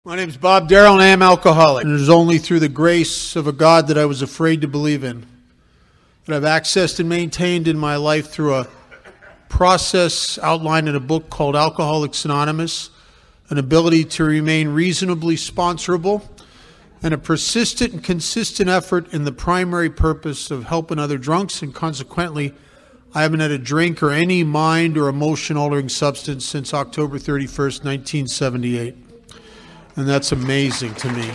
My name's Bob Darrell, and I am alcoholic. And it is only through the grace of a God that I was afraid to believe in that I've accessed and maintained in my life through a process outlined in a book called Alcoholics Anonymous, an ability to remain reasonably sponsorable, and a persistent and consistent effort in the primary purpose of helping other drunks, and consequently, I haven't had a drink or any mind or emotion-altering substance since October 31st, 1978. And that's amazing to me.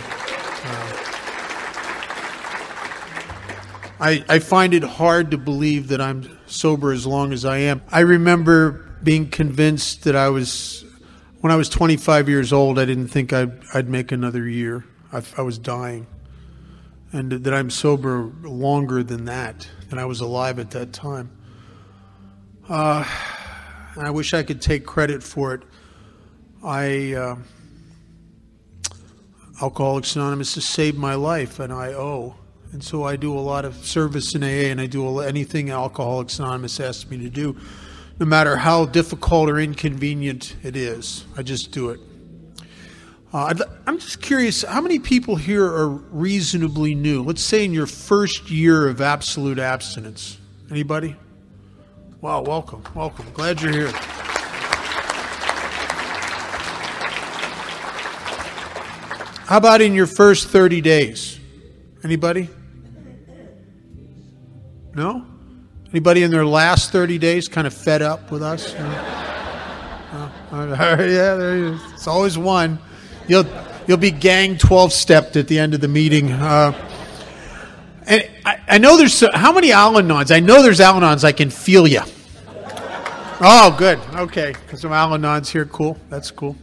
I find it hard to believe that I'm sober as long as I am. I remember being convinced that when I was 25 years old, I didn't think I'd make another year. I was dying. And that I'm sober longer than that, than I was alive at that time. I wish I could take credit for it. Alcoholics Anonymous has saved my life, and I owe. And so I do a lot of service in AA, and I do anything Alcoholics Anonymous asks me to do, no matter how difficult or inconvenient it is. I just do it. I'm just curious, how many people here are reasonably new? Let's say in your first year of absolute abstinence. Anybody? Wow, welcome. Glad you're here. How about in your first 30 days? Anybody? No? Anybody in their last 30 days kind of fed up with us? Yeah, there you go. It's always one. You'll be gang 12-stepped at the end of the meeting. And I know there's how many Al-Anons? I know there's Al-Anons. I can feel you. Oh, good. Okay, because some Al-Anons here. Cool. That's cool.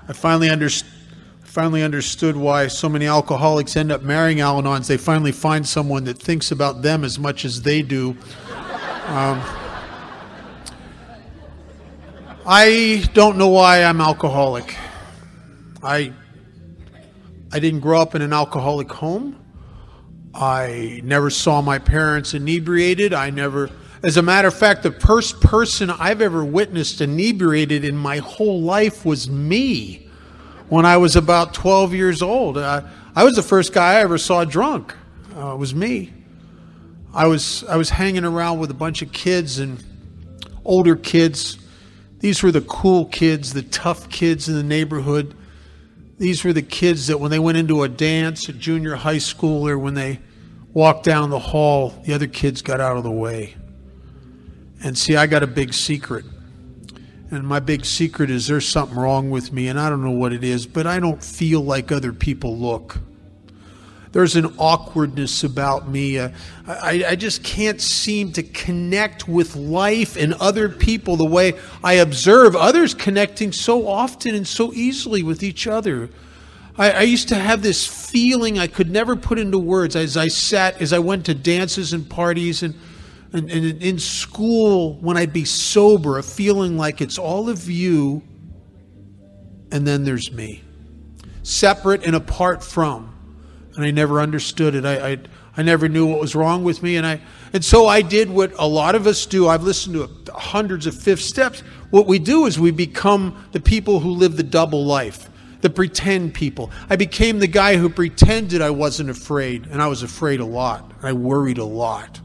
I finally understood why so many alcoholics end up marrying Al-Anons. They finally find someone that thinks about them as much as they do. I don't know why I'm alcoholic. I didn't grow up in an alcoholic home. I never saw my parents inebriated. As a matter of fact, the first person I've ever witnessed inebriated in my whole life was me. When I was about 12 years old, I was the first guy I ever saw drunk. It was me. I was hanging around with a bunch of kids and older kids. These were the cool kids, the tough kids in the neighborhood. These were the kids that when they went into a dance at junior high school or when they walked down the hall, the other kids got out of the way. And see, I got a big secret. And my big secret is there's something wrong with me, and I don't know what it is, but I don't feel like other people look. There's an awkwardness about me. I just can't seem to connect with life and other people the way I observe others connecting so often and so easily with each other. I used to have this feeling I could never put into words as I went to dances and parties and in school, when I'd be sober, a feeling like it's all of you, and then there's me. Separate and apart from. And I never understood it. I never knew what was wrong with me. And so I did what a lot of us do. I've listened to hundreds of fifth steps. What we do is we become the people who live the double life. The pretend people. I became the guy who pretended I wasn't afraid. And I was afraid a lot. I worried a lot.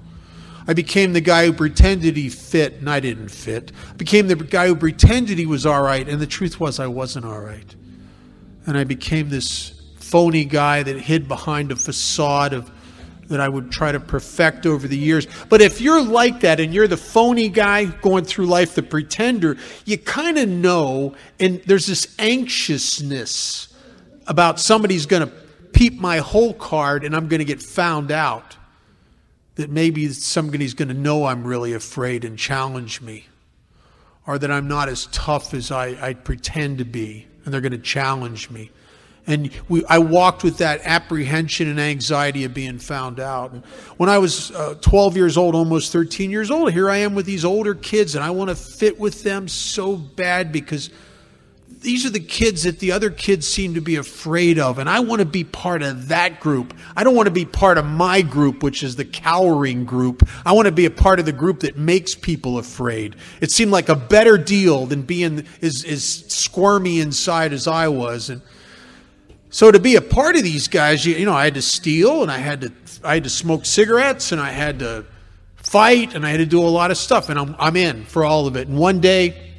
I became the guy who pretended he fit, and I didn't fit. I became the guy who pretended he was all right, and the truth was I wasn't all right. And I became this phony guy that hid behind a facade that I would try to perfect over the years. But if you're like that, and you're the phony guy going through life, the pretender, you kind of know, and there's this anxiousness about somebody's going to peep my whole card, and I'm going to get found out. That maybe somebody's going to know I'm really afraid and challenge me. Or that I'm not as tough as I pretend to be. And they're going to challenge me. And I walked with that apprehension and anxiety of being found out. And when I was 12 years old, almost 13 years old, here I am with these older kids. And I want to fit with them so bad because these are the kids that the other kids seem to be afraid of, and I want to be part of that group. I don't want to be part of my group, which is the cowering group. I want to be a part of the group that makes people afraid. It seemed like a better deal than being as squirmy inside as I was. And So to be a part of these guys, you know, I had to steal, and I had to smoke cigarettes, and I had to fight, and I had to do a lot of stuff, and I'm in for all of it. And one day,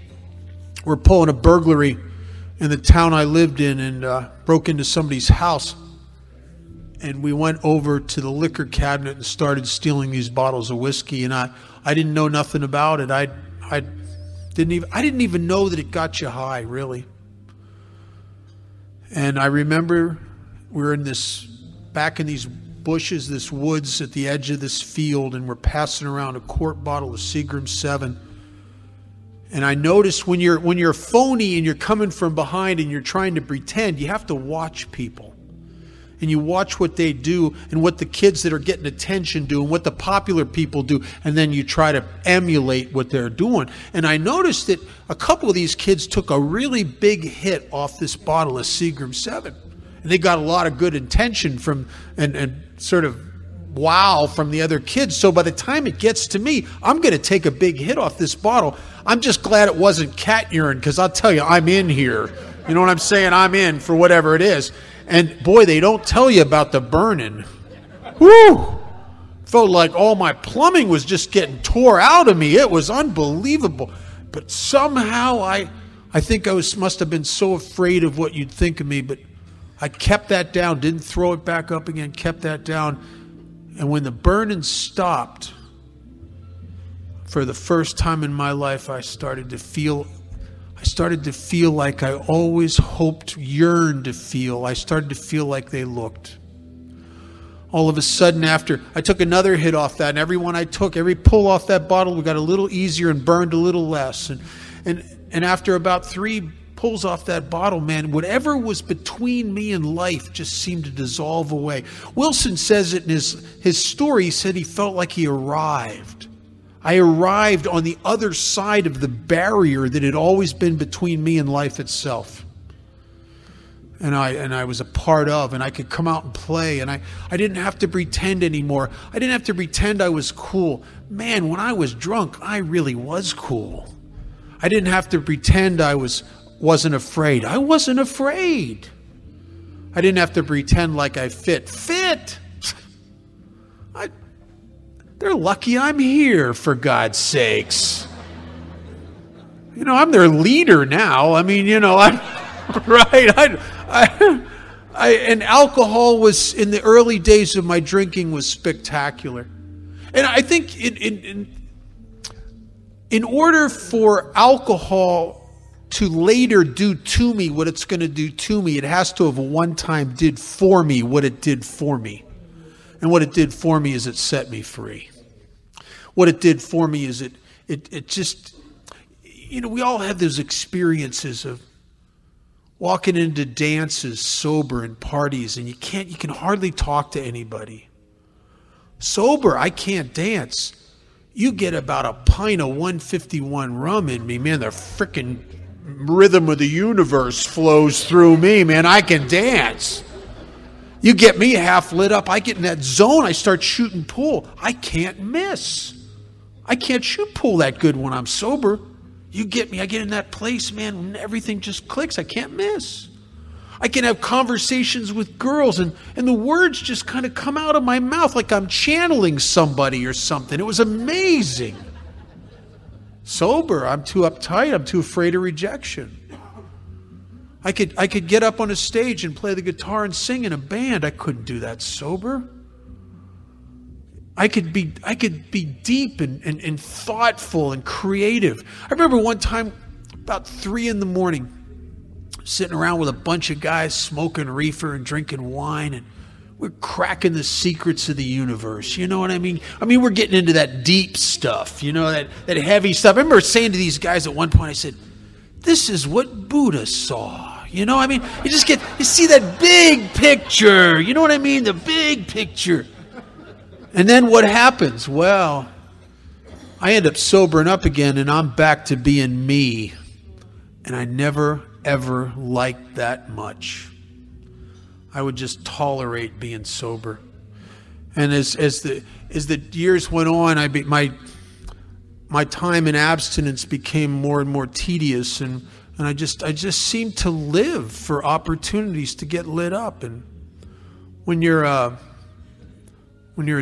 we're pulling a burglary in the town I lived in, and broke into somebody's house. And we went over to the liquor cabinet and started stealing these bottles of whiskey. And I didn't know nothing about it. I didn't even know that it got you high, really. And I remember we were back in these bushes, this woods at the edge of this field, and we're passing around a quart bottle of Seagram 7. And I noticed when you're phony and you're coming from behind and you're trying to pretend, you have to watch people. And you watch what they do and what the kids that are getting attention do and what the popular people do, and then you try to emulate what they're doing. And I noticed that a couple of these kids took a really big hit off this bottle of Seagram 7. And they got a lot of good attention from and sort of wow from the other kids. So by the time it gets to me, I'm going to take a big hit off this bottle. I'm just glad it wasn't cat urine, because I'll tell you, I'm in here. You know what I'm saying? I'm in for whatever it is. And boy, they don't tell you about the burning. Woo! Felt like all my plumbing was just getting tore out of me. It was unbelievable. But somehow I think I must have been so afraid of what you'd think of me, but I kept that down, didn't throw it back up again, kept that down. And when the burning stopped, for the first time in my life, I started to feel like I always hoped, yearned to feel. I started to feel like they looked. All of a sudden, after I took another hit off that, and every one I took, every pull off that bottle, we got a little easier and burned a little less. And after about 3 pulls off that bottle, man, whatever was between me and life just seemed to dissolve away. Wilson says it in his story. He said he felt like he arrived. I arrived on the other side of the barrier that had always been between me and life itself. And I was a part of, and I could come out and play, and I didn't have to pretend anymore. I didn't have to pretend I was cool. Man, when I was drunk, I really was cool. I didn't have to pretend I wasn't afraid. I wasn't afraid. I didn't have to pretend like I fit. They're lucky I'm here, for God's sakes. You know, I'm their leader now. I mean, you know, I'm right. And alcohol was, in the early days of my drinking, was spectacular. And I think in order for alcohol to later do to me what it's going to do to me, it has to have one time did for me what it did for me. And what it did for me is it set me free. What it did for me is it just, you know, we all have those experiences of walking into dances sober and parties, and you can hardly talk to anybody. Sober, I can't dance. You get about a pint of 151 rum in me, man, the frickin' rhythm of the universe flows through me, man. I can dance. You get me half lit up, I get in that zone, I start shooting pool. I can't miss. I can't shoot pool that good when I'm sober. You get me, I get in that place, man, when everything just clicks, I can't miss. I can have conversations with girls, and the words just kind of come out of my mouth like I'm channeling somebody or something. It was amazing. Sober, I'm too uptight, I'm too afraid of rejection. I could get up on a stage and play the guitar and sing in a band. I couldn't do that sober. I could be deep and thoughtful and creative. I remember one time, about 3 a.m, sitting around with a bunch of guys smoking reefer and drinking wine, and we're cracking the secrets of the universe. You know what I mean? I mean, we're getting into that deep stuff, you know, that heavy stuff. I remember saying to these guys at one point, I said, this is what Buddha saw. You know, I mean, you see that big picture. You know what I mean? The big picture. And then what happens? Well, I end up sobering up again, and I'm back to being me. And I never, ever liked that much. I would just tolerate being sober. And as the years went on, my time in abstinence became more and more tedious, and And I just seem to live for opportunities to get lit up. And when you're a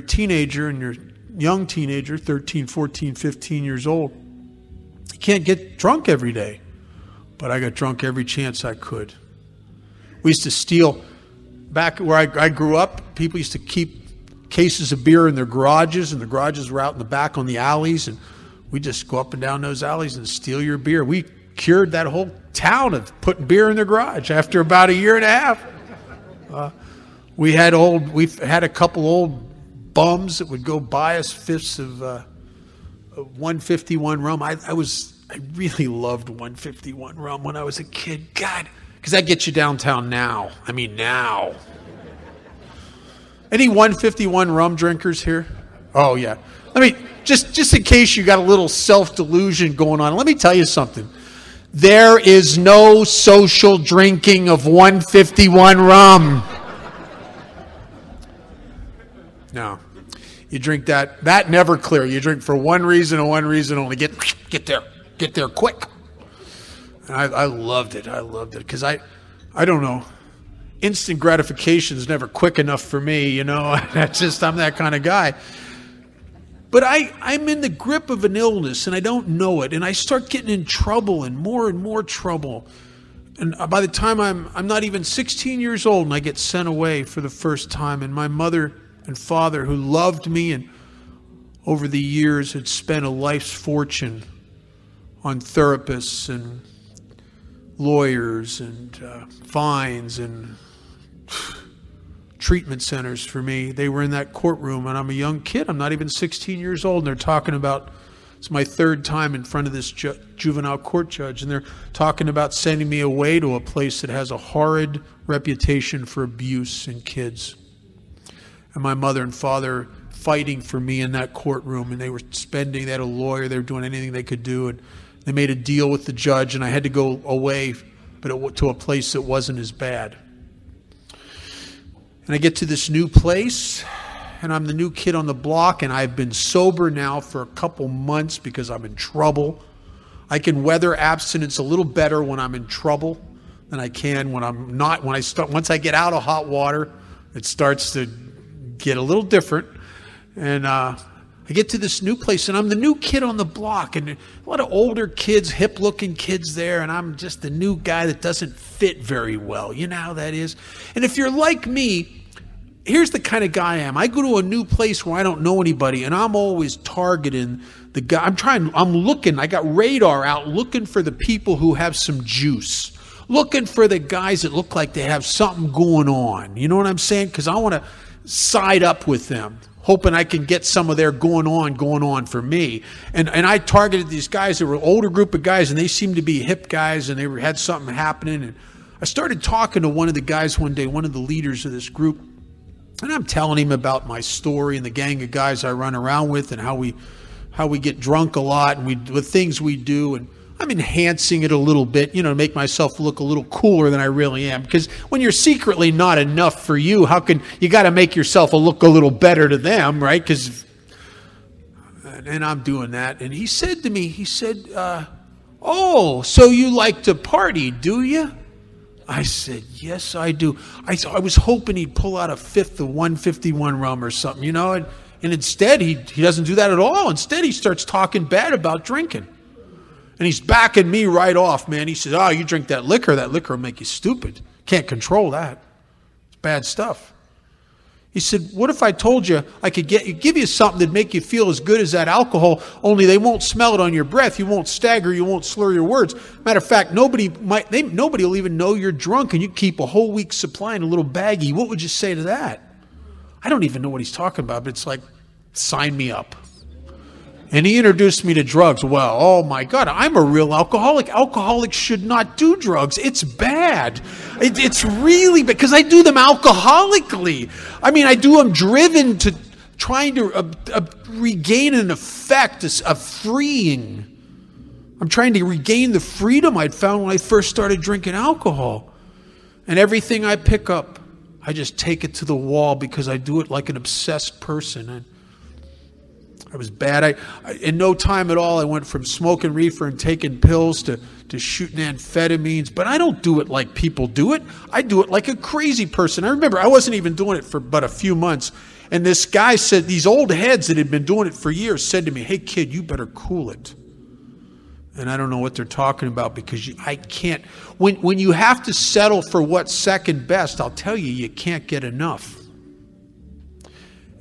teenager, and you're a young teenager, 13, 14, 15 years old, you can't get drunk every day. But I got drunk every chance I could. We used to steal, back where I grew up, people used to keep cases of beer in their garages, and the garages were out in the back on the alleys, and we just go up and down those alleys and steal your beer. We cured that whole town of putting beer in their garage after about a year and a half. We've had a couple old bums that would go buy us fifths of 151 rum. I really loved 151 rum when I was a kid. God, because that gets you downtown now. I mean, now. Any 151 rum drinkers here? Oh, yeah. Let me, just in case you got a little self-delusion going on, let me tell you something. There is no social drinking of 151 rum. No. You drink that never clear. You drink for one reason and one reason only. Get there quick. And I loved it. I loved it because I don't know. Instant gratification is never quick enough for me, you know. I'm that kind of guy. But I'm in the grip of an illness and I don't know it, and I start getting in trouble and more trouble. And by the time I'm not even 16 years old, and I get sent away for the first time, and my mother and father, who loved me and over the years had spent a life's fortune on therapists and lawyers and fines and treatment centers for me. They were in that courtroom, and I'm a young kid. I'm not even 16 years old, and they're talking about, it's my third time in front of this juvenile court judge, and they're talking about sending me away to a place that has a horrid reputation for abuse in kids. And my mother and father fighting for me in that courtroom, and they had a lawyer, they were doing anything they could do, and they made a deal with the judge, and I had to go away, but to a place that wasn't as bad. And I get to this new place, and I'm the new kid on the block, and I've been sober now for a couple months because I'm in trouble. I can weather abstinence a little better when I'm in trouble than I can when I'm not. Once I get out of hot water, it starts to get a little different. And I get to this new place, and I'm the new kid on the block, and a lot of older kids, hip-looking kids there, and I'm just the new guy that doesn't fit very well. You know how that is? And if you're like me, here's the kind of guy I am. I go to a new place where I don't know anybody, and I'm always targeting the guy. I'm looking. I got radar out looking for the people who have some juice, looking for the guys that look like they have something going on. You know what I'm saying? Because I want to side up with them, hoping I can get some of their going on for me. And I targeted these guys. They were an older group of guys, and they seemed to be hip guys, and they had something happening. And I started talking to one of the guys one day, one of the leaders of this group. And I'm telling him about my story and the gang of guys I run around with, and how we get drunk a lot, and the things we do, and I'm enhancing it a little bit, you know, to make myself look a little cooler than I really am. Because when you're secretly not enough for you, how can you got to make yourself look a little better to them, right? And I'm doing that, and he said to me, "Oh, so you like to party, do you?" I said, "Yes, I do." I was hoping he'd pull out a fifth of 151 rum or something, you know, and instead he doesn't do that at all. Instead, he starts talking bad about drinking. And he's backing me right off, man. He says, "Oh, you drink that liquor will make you stupid. Can't control that. It's bad stuff." He said, "What if I told you I could give you something that'd make you feel as good as that alcohol, only they won't smell it on your breath, you won't stagger, you won't slur your words. Matter of fact, nobody will even know you're drunk, and you keep a whole week's supply in a little baggie. What would you say to that?" I don't even know what he's talking about, but it's like, sign me up. And he introduced me to drugs. Well, oh my God, I'm a real alcoholic. Alcoholics should not do drugs. It's bad. It's really bad, because I do them alcoholically. I mean, I do them driven to trying to regain an effect of freeing. I'm trying to regain the freedom I'd found when I first started drinking alcohol. And everything I pick up, I just take it to the wall, because I do it like an obsessed person. And I was bad. In no time at all, I went from smoking reefer and taking pills to shooting amphetamines. But I don't do it like people do it. I do it like a crazy person. I remember I wasn't even doing it for but a few months. And this guy said, these old heads that had been doing it for years said to me, hey, kid, you better cool it. And I don't know what they're talking about because I can't. When you have to settle for what's second best, I'll tell you, you can't get enough.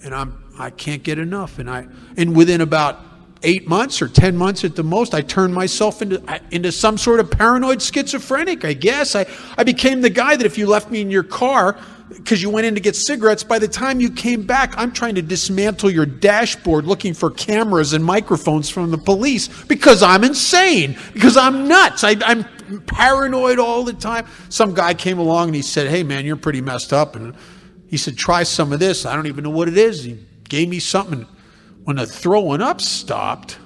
And I can't get enough. And within about 8 months or 10 months at the most, I turned myself into some sort of paranoid schizophrenic, I guess. I became the guy that if you left me in your car because you went in to get cigarettes, by the time you came back, I'm trying to dismantle your dashboard looking for cameras and microphones from the police because I'm insane, because I'm nuts. I'm paranoid all the time. Some guy came along and he said, hey, man, you're pretty messed up. And he said, try some of this. I don't even know what it is. He gave me something. When the throwing up stopped,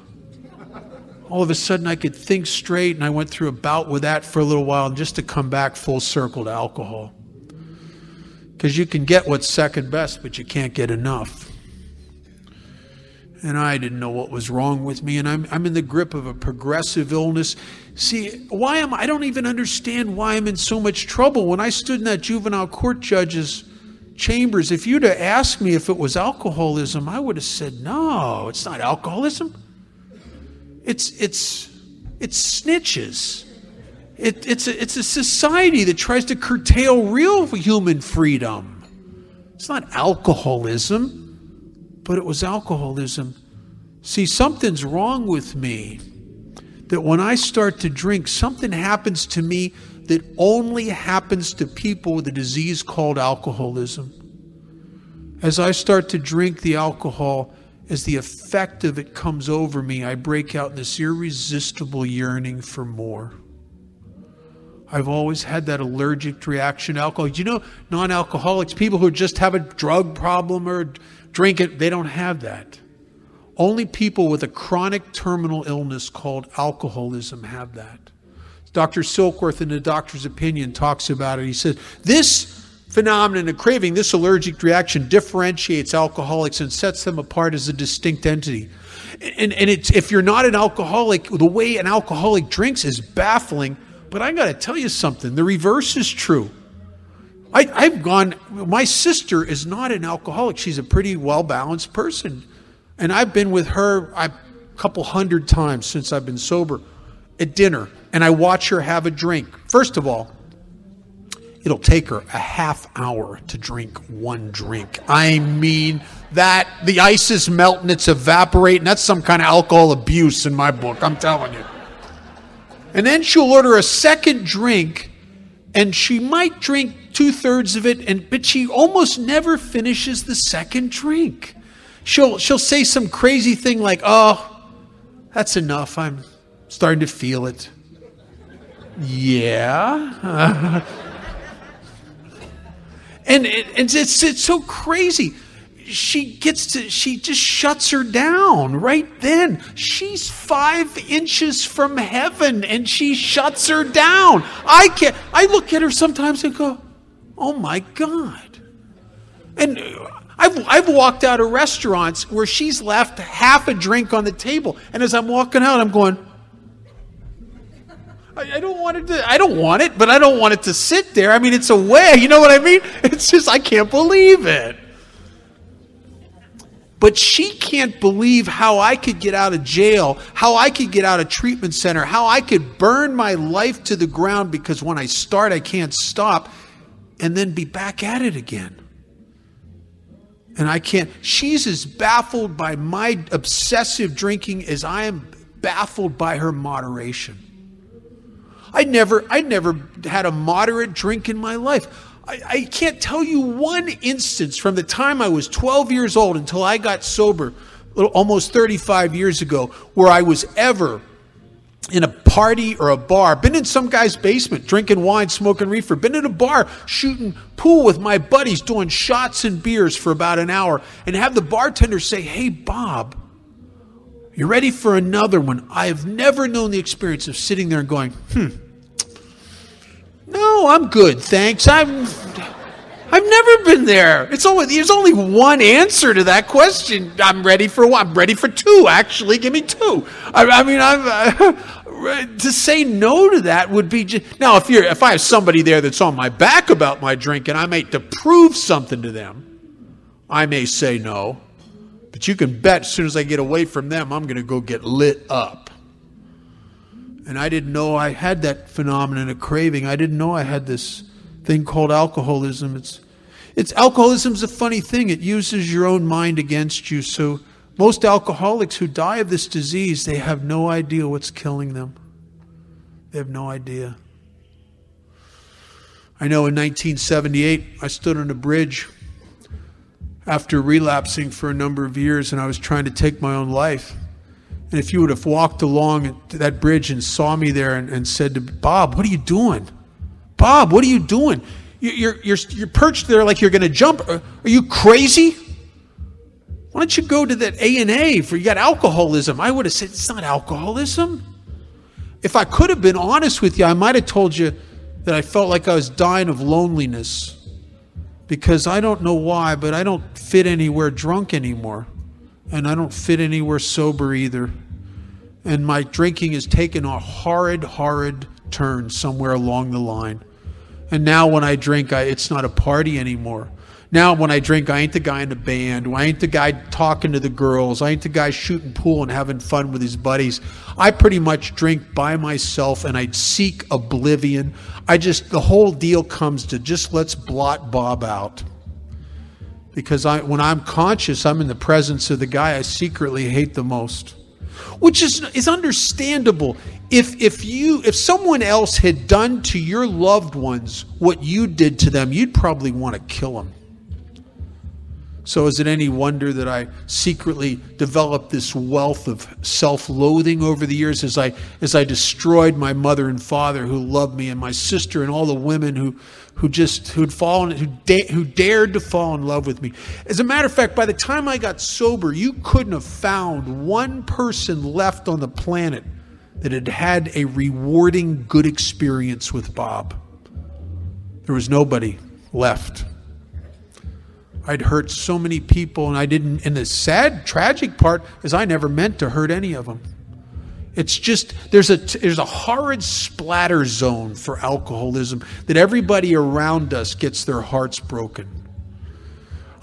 all of a sudden I could think straight, and I went through a bout with that for a little while, and just to come back full circle to alcohol. Because you can get what's second best, but you can't get enough. And I didn't know what was wrong with me, and I'm in the grip of a progressive illness. See, I don't even understand why I'm in so much trouble. When I stood in that juvenile court judge's chambers, if you'd have asked me if it was alcoholism, I would have said, no, it's not alcoholism. It's snitches. It's a society that tries to curtail real human freedom. It's not alcoholism, but it was alcoholism. See, something's wrong with me. That when I start to drink, something happens to me that only happens to people with a disease called alcoholism. As I start to drink the alcohol, as the effect of it comes over me, I break out in this irresistible yearning for more. I've always had that allergic reaction to alcohol. You know, non-alcoholics, people who just have a drug problem or drink it, they don't have that. Only people with a chronic terminal illness called alcoholism have that. Dr. Silkworth, in The Doctor's Opinion, talks about it. He says, this phenomenon of craving, this allergic reaction, differentiates alcoholics and sets them apart as a distinct entity. And if you're not an alcoholic, the way an alcoholic drinks is baffling. But I got to tell you something. The reverse is true. My sister is not an alcoholic. She's a pretty well-balanced person. And I've been with her a couple hundred times since I've been sober at dinner. And I watch her have a drink. First of all, it'll take her a half hour to drink one drink. I mean, that the ice is melting, it's evaporating. That's some kind of alcohol abuse in my book, I'm telling you. And then she'll order a second drink, and she might drink 2/3 of it, but she almost never finishes the second drink. She'll say some crazy thing like, oh, that's enough, I'm starting to feel it. Yeah. And it's so crazy. She just shuts her down right then. She's 5 inches from heaven and she shuts her down. I look at her sometimes and go, oh my God. And I've walked out of restaurants where she's left half a drink on the table. And as I'm walking out, I'm going, I don't want it, but I don't want it to sit there. I mean, it's a way, you know what I mean? It's just, I can't believe it. But she can't believe how I could get out of jail, how I could get out of treatment center, how I could burn my life to the ground because when I start, I can't stop, and then be back at it again. And I can't. She's as baffled by my obsessive drinking as I am baffled by her moderation. I never had a moderate drink in my life. I can't tell you one instance from the time I was 12 years old until I got sober, almost 35 years ago, where I was ever in a party or a bar, been in some guy's basement, drinking wine, smoking reefer, been in a bar, shooting pool with my buddies, doing shots and beers for about an hour, and have the bartender say, hey, Bob, you ready for another one? I have never known the experience of sitting there and going, no, I'm good, thanks. I've never been there. There's only one answer to that question. I'm ready for one. I'm ready for two, actually. Give me two. To say no to that would be now, if I have somebody there that's on my back about my drinking, I may to prove something to them, I may say no. But you can bet as soon as I get away from them, I'm going to go get lit up. And I didn't know I had that phenomenon of craving. I didn't know I had this thing called alcoholism. Alcoholism's a funny thing. It uses your own mind against you. So most alcoholics who die of this disease, they have no idea what's killing them. They have no idea. I know in 1978, I stood on a bridge after relapsing for a number of years, and I was trying to take my own life. And if you would have walked along that bridge and saw me there and said to Bob, what are you doing? Bob, what are you doing? You're perched there like you're going to jump. Are you crazy? Why don't you go to that A&A for you got alcoholism? I would have said, it's not alcoholism. If I could have been honest with you, I might have told you that I felt like I was dying of loneliness. Because I don't know why, but I don't fit anywhere drunk anymore. And I don't fit anywhere sober either. And my drinking has taken a horrid turn somewhere along the line. And now when I drink, it's not a party anymore. Now when I drink, I ain't the guy in the band. I ain't the guy talking to the girls. I ain't the guy shooting pool and having fun with his buddies. I pretty much drink by myself and I seek oblivion. The whole deal comes to just let's blot Bob out. Because when I'm conscious, I'm in the presence of the guy I secretly hate the most. Which is understandable. If someone else had done to your loved ones what you did to them, you'd probably want to kill them. So is it any wonder that I secretly developed this wealth of self-loathing over the years as I destroyed my mother and father who loved me, and my sister, and all the women who dared to fall in love with me. As a matter of fact, by the time I got sober, you couldn't have found one person left on the planet that had had a rewarding good experience with Bob. There was nobody left. I'd hurt so many people, and I didn't. And the sad, tragic part is I never meant to hurt any of them. It's just there's a horrid splatter zone for alcoholism that everybody around us gets their hearts broken.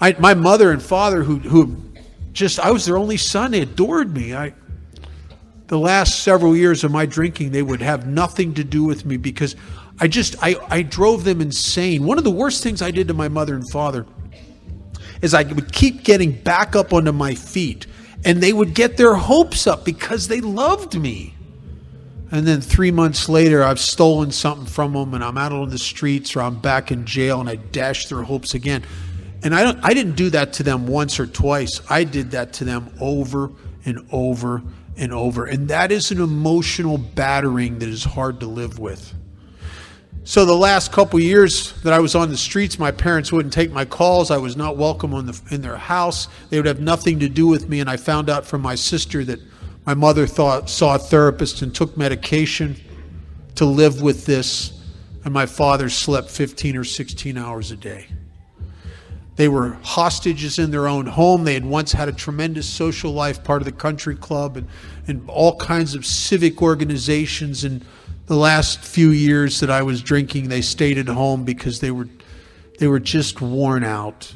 My mother and father, I was their only son. They adored me. The last several years of my drinking, they would have nothing to do with me because I drove them insane. One of the worst things I did to my mother and father is I would keep getting back up onto my feet, and they would get their hopes up because they loved me. And then 3 months later, I've stolen something from them, and I'm out on the streets, or I'm back in jail, and I dash their hopes again. And I didn't do that to them once or twice. I did that to them over and over and over. And that is an emotional battering that is hard to live with. So the last couple years that I was on the streets, my parents wouldn't take my calls. I was not welcome in their house. They would have nothing to do with me. And I found out from my sister that my mother saw a therapist and took medication to live with this. And my father slept 15 or 16 hours a day. They were hostages in their own home. They had once had a tremendous social life, part of the country club and all kinds of civic organizations. And the last few years that I was drinking, they stayed at home because they were just worn out.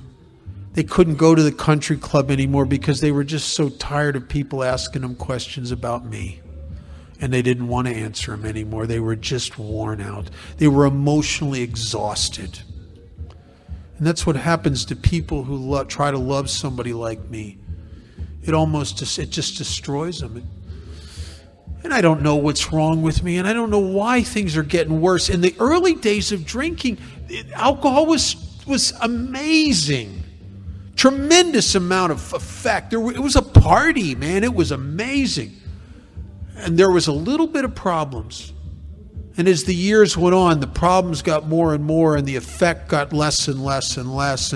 They couldn't go to the country club anymore because they were just so tired of people asking them questions about me. And they didn't want to answer them anymore. They were just worn out. They were emotionally exhausted. And that's what happens to people who try to love somebody like me. It just destroys them. And I don't know what's wrong with me, and I don't know why things are getting worse. In the early days of drinking, alcohol was amazing. Tremendous amount of effect. It was a party, man. It was amazing. And there was a little bit of problems. And as the years went on, the problems got more and more, and the effect got less and less and less.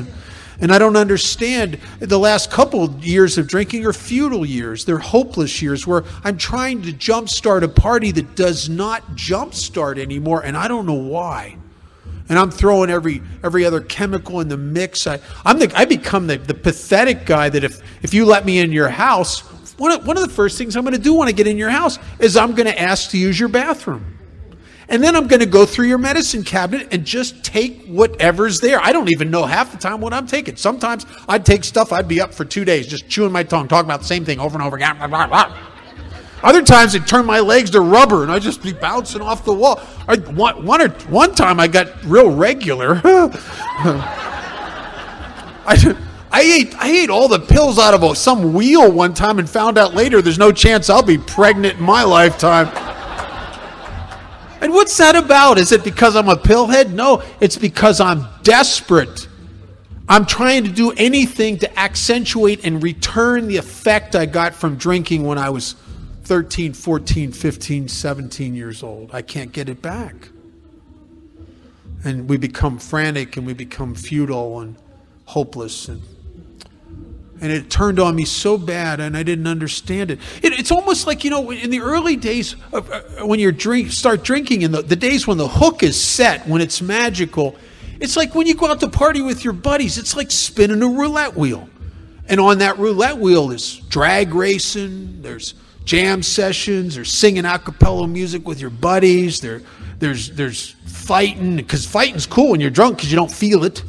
And I don't understand. The last couple of years of drinking are futile years. They're hopeless years where I'm trying to jumpstart a party that does not jumpstart anymore, and I don't know why. And I'm throwing every other chemical in the mix. I become the pathetic guy that if you let me in your house, one of the first things I'm going to do when I get in your house is I'm going to ask to use your bathroom. And then I'm going to go through your medicine cabinet and just take whatever's there. I don't even know half the time what I'm taking. Sometimes I'd take stuff, I'd be up for 2 days just chewing my tongue, talking about the same thing over and over again. Other times it'd turn my legs to rubber and I'd just be bouncing off the wall. One time I got real regular. I ate all the pills out of some wheel one time and found out later there's no chance I'll be pregnant in my lifetime. And what's that about? Is it because I'm a pillhead? No, it's because I'm desperate. I'm trying to do anything to accentuate and return the effect I got from drinking when I was 13, 14, 15, 17 years old. I can't get it back. And we become frantic and we become futile and hopeless. And it turned on me so bad and I didn't understand it. It's almost like, in the early days, when you start drinking, in the days when the hook is set, when it's magical, it's like when you go out to party with your buddies, it's like spinning a roulette wheel. And on that roulette wheel, there's drag racing, there's jam sessions, there's singing a cappella music with your buddies, there's fighting, because fighting's cool when you're drunk because you don't feel it.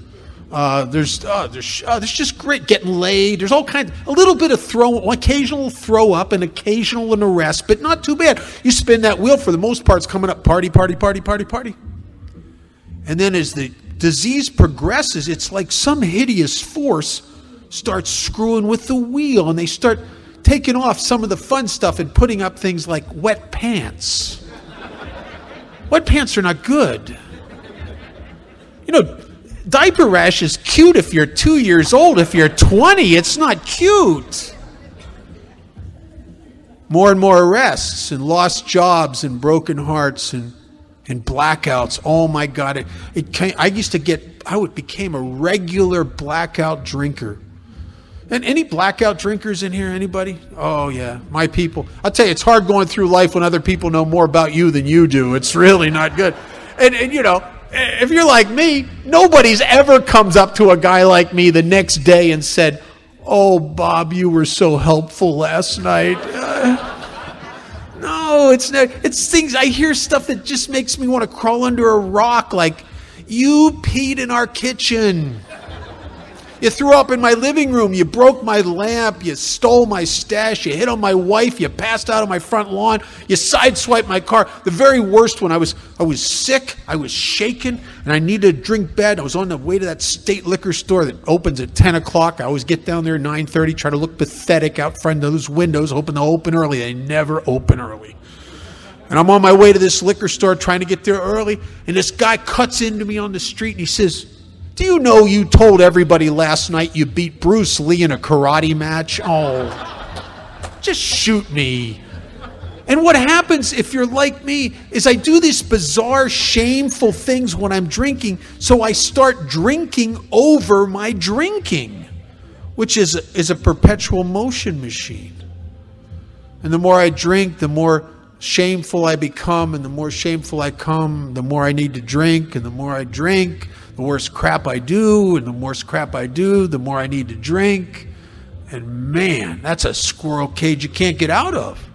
There's just great getting laid. There's all kinds, a little bit of occasional throw up and occasional an arrest, but not too bad. You spin that wheel, for the most part, it's coming up party, party, party, party, party. And then as the disease progresses, it's like some hideous force starts screwing with the wheel and they start taking off some of the fun stuff and putting up things like wet pants. Wet pants are not good. Diaper rash is cute if you're 2 years old. If you're 20, it's not cute. More and more arrests and lost jobs and broken hearts and blackouts. Oh my God. I became a regular blackout drinker. And any blackout drinkers in here? Anybody? Oh yeah, my people. I'll tell you, it's hard going through life when other people know more about you than you do. It's really not good. And if you're like me, nobody's ever comes up to a guy like me the next day and said, "Oh, Bob, you were so helpful last night." No, it's not. It's things, I hear stuff that just makes me want to crawl under a rock, like, "You peed in our kitchen. You threw up in my living room. You broke my lamp. You stole my stash. You hit on my wife. You passed out on my front lawn. You sideswiped my car." The very worst, when I was sick, I was shaken, and I needed to drink bad. I was on the way to that state liquor store that opens at 10 o'clock. I always get down there at 9:30, try to look pathetic out front of those windows, hoping they'll open early. They never open early. And I'm on my way to this liquor store trying to get there early, and this guy cuts into me on the street, and he says, "Do you know you told everybody last night you beat Bruce Lee in a karate match?" Oh, just shoot me. And what happens, if you're like me, is I do these bizarre, shameful things when I'm drinking, so I start drinking over my drinking, which is a perpetual motion machine. And the more I drink, the more shameful I become, and the more shameful I come, the more I need to drink, and the more I drink, the worse crap I do, and the worse crap I do, the more I need to drink. And man, that's a squirrel cage you can't get out of.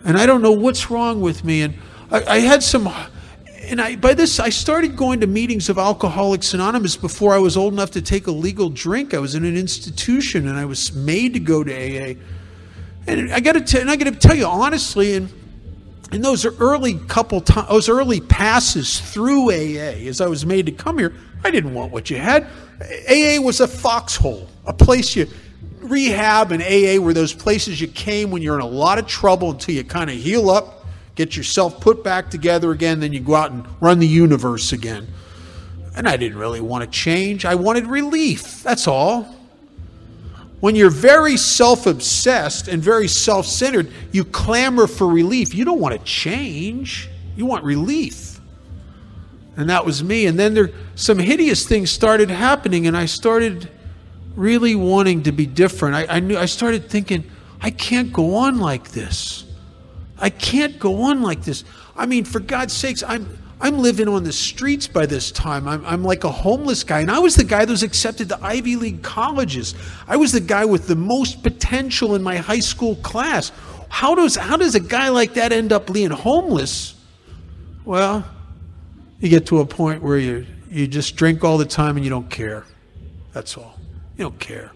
And I don't know what's wrong with me. And I had some, and I started going to meetings of Alcoholics Anonymous before I was old enough to take a legal drink. I was in an institution, and I was made to go to AA. And I got to tell you honestly, in those early those early passes through AA, as I was made to come here, I didn't want what you had. AA was a foxhole, a place rehab and AA were those places you came when you're in a lot of trouble until you kind of heal up, get yourself put back together again, then you go out and run the universe again. And I didn't really want to change. I wanted relief, that's all. When you're very self-obsessed and very self-centered, you clamor for relief. You don't want to change. You want relief. And that was me. And then some hideous things started happening, and I started really wanting to be different. I started thinking, I can't go on like this. I can't go on like this. I mean, for God's sakes, I'm living on the streets by this time. I'm like a homeless guy. And I was the guy that was accepted to Ivy League colleges. I was the guy with the most potential in my high school class. How does a guy like that end up being homeless? Well, you get to a point where you just drink all the time and you don't care. That's all. You don't care.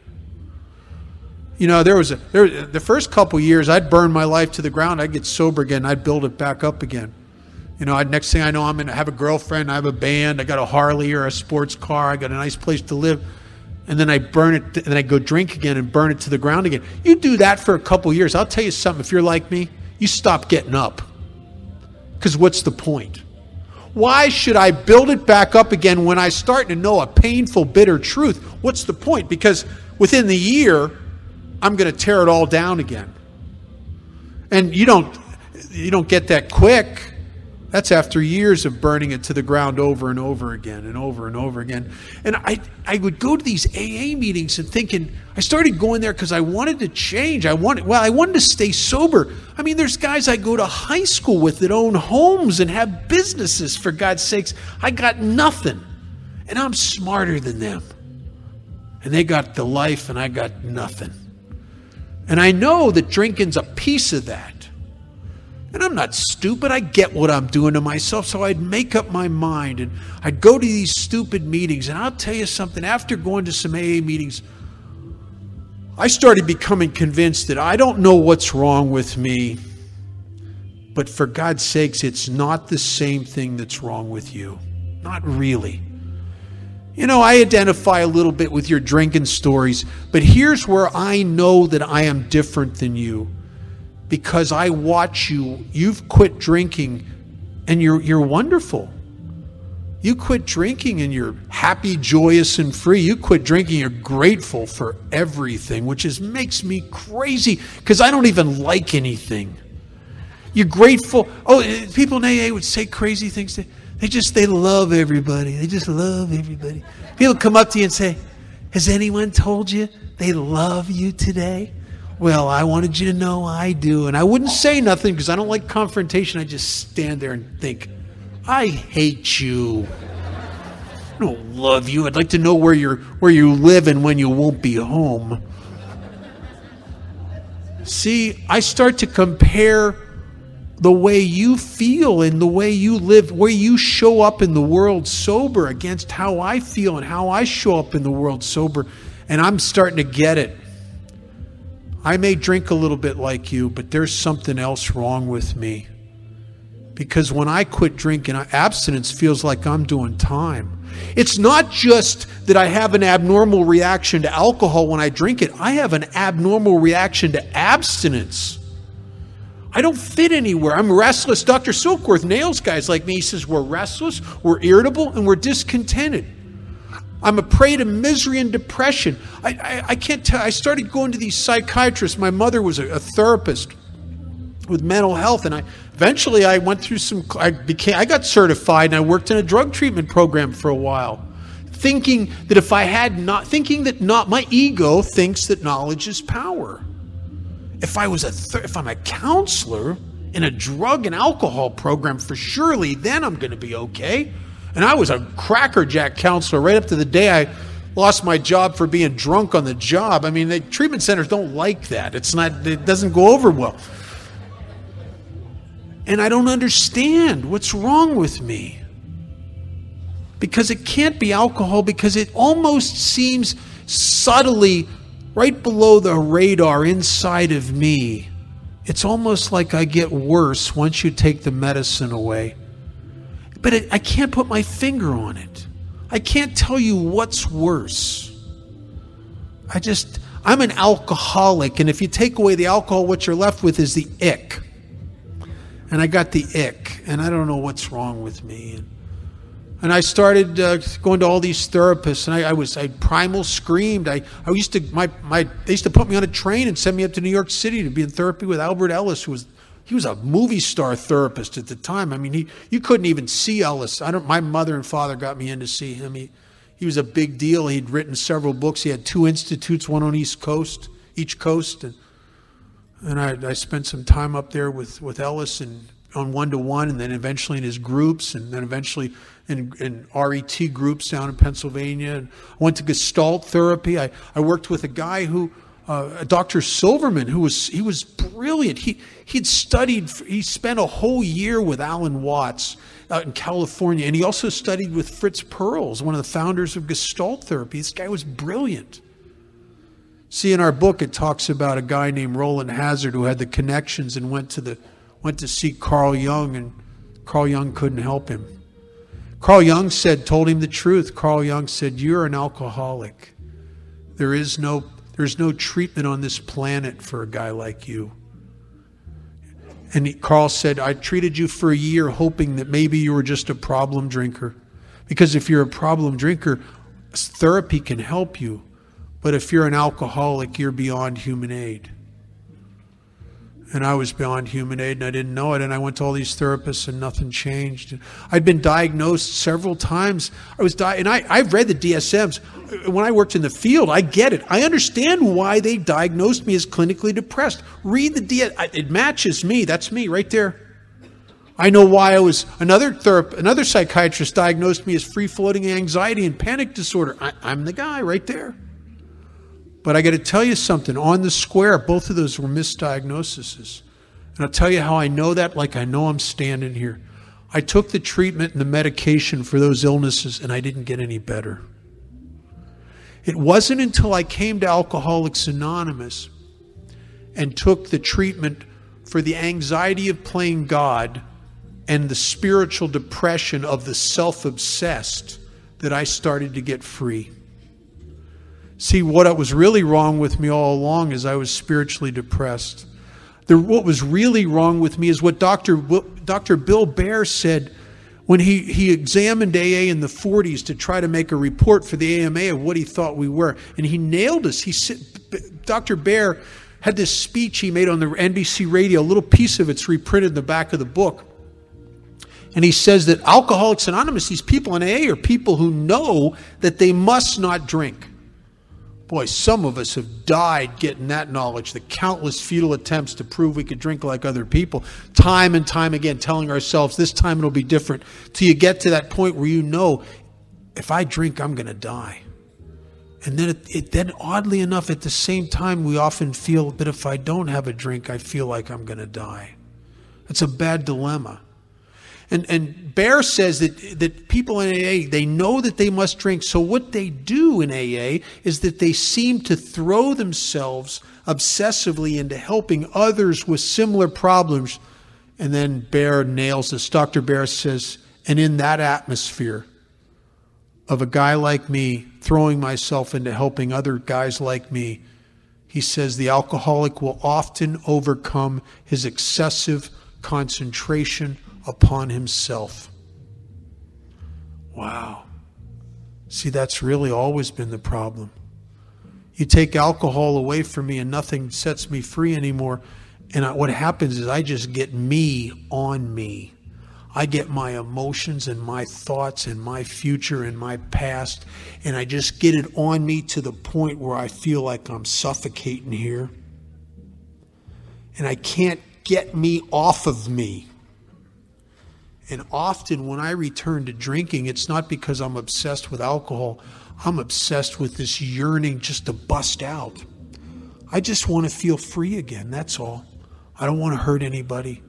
You know, the first couple years, I'd burn my life to the ground. I'd get sober again. I'd build it back up again. You know, next thing I know, I'm going to have a girlfriend. I have a band. I got a Harley or a sports car. I got a nice place to live. And then I burn it. And then I go drink again and burn it to the ground again. You do that for a couple years. I'll tell you something. If you're like me, you stop getting up. Because what's the point? Why should I build it back up again when I start to know a painful, bitter truth? What's the point? Because within the year, I'm going to tear it all down again. And you don't get that quick. That's after years of burning it to the ground over and over again and over and over again. And I would go to these AA meetings and thinking, I started going there because I wanted to change. I wanted to stay sober. I mean, there's guys I go to high school with that own homes and have businesses, for God's sakes. I got nothing. And I'm smarter than them. And they got the life and I got nothing. And I know that drinking's a piece of that. And I'm not stupid. I get what I'm doing to myself. So I'd make up my mind and I'd go to these stupid meetings. And I'll tell you something, after going to some AA meetings, I started becoming convinced that I don't know what's wrong with me. But for God's sakes, it's not the same thing that's wrong with you. Not really. You know, I identify a little bit with your drinking stories. But here's where I know that I am different than you. Because I watch you, you've quit drinking and you're wonderful. You quit drinking and you're happy, joyous, and free. You quit drinking, you're grateful for everything, which makes me crazy because I don't even like anything. You're grateful. Oh, people in AA would say crazy things. They love everybody. They just love everybody. People come up to you and say, has anyone told you they love you today? Well, I wanted you to know I do. And I wouldn't say nothing because I don't like confrontation. I just stand there and think, I hate you. I don't love you. I'd like to know where you live and when you won't be home. See, I start to compare the way you feel and the way you live, where you show up in the world sober against how I feel and how I show up in the world sober. And I'm starting to get it. I may drink a little bit like you, but there's something else wrong with me. Because when I quit drinking, abstinence feels like I'm doing time. It's not just that I have an abnormal reaction to alcohol when I drink it. I have an abnormal reaction to abstinence. I don't fit anywhere. I'm restless. Dr. Silkworth nails guys like me. He says we're restless, we're irritable, and we're discontented. I'm a prey to misery and depression. I can't tell. I started going to these psychiatrists. My mother was a therapist with mental health, and eventually I went through I got certified, and I worked in a drug treatment program for a while, thinking that my ego thinks that knowledge is power. If I'm a counselor in a drug and alcohol program, for surely then I'm going to be okay. And I was a crackerjack counselor right up to the day I lost my job for being drunk on the job. I mean, the treatment centers don't like that. It doesn't go over well. And I don't understand what's wrong with me. Because it can't be alcohol, because it almost seems subtly right below the radar inside of me. It's almost like I get worse once you take the medicine away. But I can't put my finger on it. I can't tell you what's worse. I'm an alcoholic, and if you take away the alcohol, what you're left with is the ick. And I got the ick, and I don't know what's wrong with me. And I started going to all these therapists, and I primal screamed. They used to put me on a train and send me up to New York City to be in therapy with Albert Ellis, he was a movie star therapist at the time. I mean, you couldn't even see Ellis. My mother and father got me in to see him. He was a big deal. He'd written several books. He had 2 institutes, one on each coast. And I spent some time up there with Ellis, and on one-to-one, and then eventually in his groups, and then eventually in RET groups down in Pennsylvania. And I went to Gestalt therapy. I worked with a guy who, Dr. Silverman, he was brilliant. He spent a whole year with Alan Watts out in California, and he also studied with Fritz Perls, one of the founders of Gestalt therapy. This guy was brilliant. See, in our book, it talks about a guy named Roland Hazard who had the connections and went to see Carl Jung, and Carl Jung couldn't help him. Carl Jung told him the truth. Carl Jung said, "You're an alcoholic. There's no treatment on this planet for a guy like you." And Carl said, "I treated you for a year hoping that maybe you were just a problem drinker. Because if you're a problem drinker, therapy can help you. But if you're an alcoholic, you're beyond human aid." And I was beyond human aid, and I didn't know it. And I went to all these therapists, and nothing changed. I'd been diagnosed several times. I've read the DSMs. When I worked in the field, I get it. I understand why they diagnosed me as clinically depressed. Read the DSM. It matches me. That's me right there. I know why another psychiatrist diagnosed me as free-floating anxiety and panic disorder. I'm the guy right there. But I got to tell you something. On the square, both of those were misdiagnoses. And I'll tell you how I know that, like I know I'm standing here. I took the treatment and the medication for those illnesses, and I didn't get any better. It wasn't until I came to Alcoholics Anonymous and took the treatment for the anxiety of playing God and the spiritual depression of the self-obsessed that I started to get free. See, what was really wrong with me all along is I was spiritually depressed. What was really wrong with me is what Dr. Bill Baer said when he examined AA in the 40s to try to make a report for the AMA of what he thought we were. And he nailed us. Dr. Baer had this speech he made on the NBC radio. A little piece of it's reprinted in the back of the book. And he says that Alcoholics Anonymous, these people in AA, are people who know that they must not drink. Boy, some of us have died getting that knowledge, the countless futile attempts to prove we could drink like other people, time and time again, telling ourselves this time it'll be different, till you get to that point where you know, if I drink, I'm going to die. And then, then oddly enough, at the same time, we often feel that if I don't have a drink, I feel like I'm going to die. That's a bad dilemma. And Baer says that people in AA, they know that they must drink. So what they do in AA is that they seem to throw themselves obsessively into helping others with similar problems. And then Baer nails this. Dr. Baer says, and in that atmosphere of a guy like me throwing myself into helping other guys like me, he says the alcoholic will often overcome his excessive concentration upon himself. Wow. See, that's really always been the problem. You take alcohol away from me and nothing sets me free anymore. And what happens is I just get me on me. I get my emotions and my thoughts and my future and my past, and I just get it on me to the point where I feel like I'm suffocating here. And I can't get me off of me. And often when I return to drinking, it's not because I'm obsessed with alcohol. I'm obsessed with this yearning just to bust out. I just want to feel free again, that's all. I don't want to hurt anybody.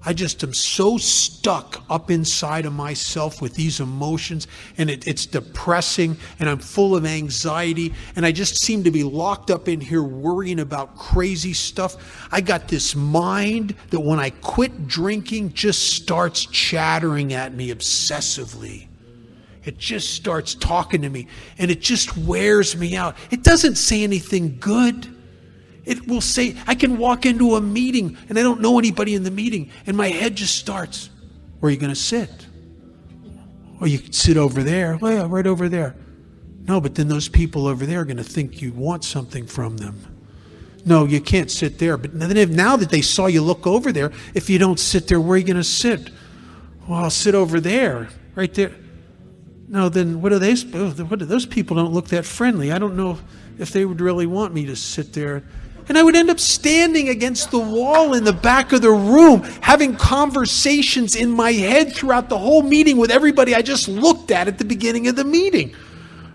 I just am so stuck up inside of myself with these emotions, and it's depressing, and I'm full of anxiety, and I just seem to be locked up in here worrying about crazy stuff. I got this mind that when I quit drinking just starts chattering at me obsessively. It just starts talking to me, and it just wears me out. It doesn't say anything good. It will say, I can walk into a meeting and I don't know anybody in the meeting and my head just starts, where are you going to sit? Or you can sit over there. Well, yeah, right over there. No, but then those people over there are going to think you want something from them. No, you can't sit there. But now that they saw you look over there, if you don't sit there, where are you going to sit? Well, I'll sit over there, right there. No, then what are they? Those people don't look that friendly. I don't know if they would really want me to sit there. And I would end up standing against the wall in the back of the room, having conversations in my head throughout the whole meeting with everybody I just looked at the beginning of the meeting.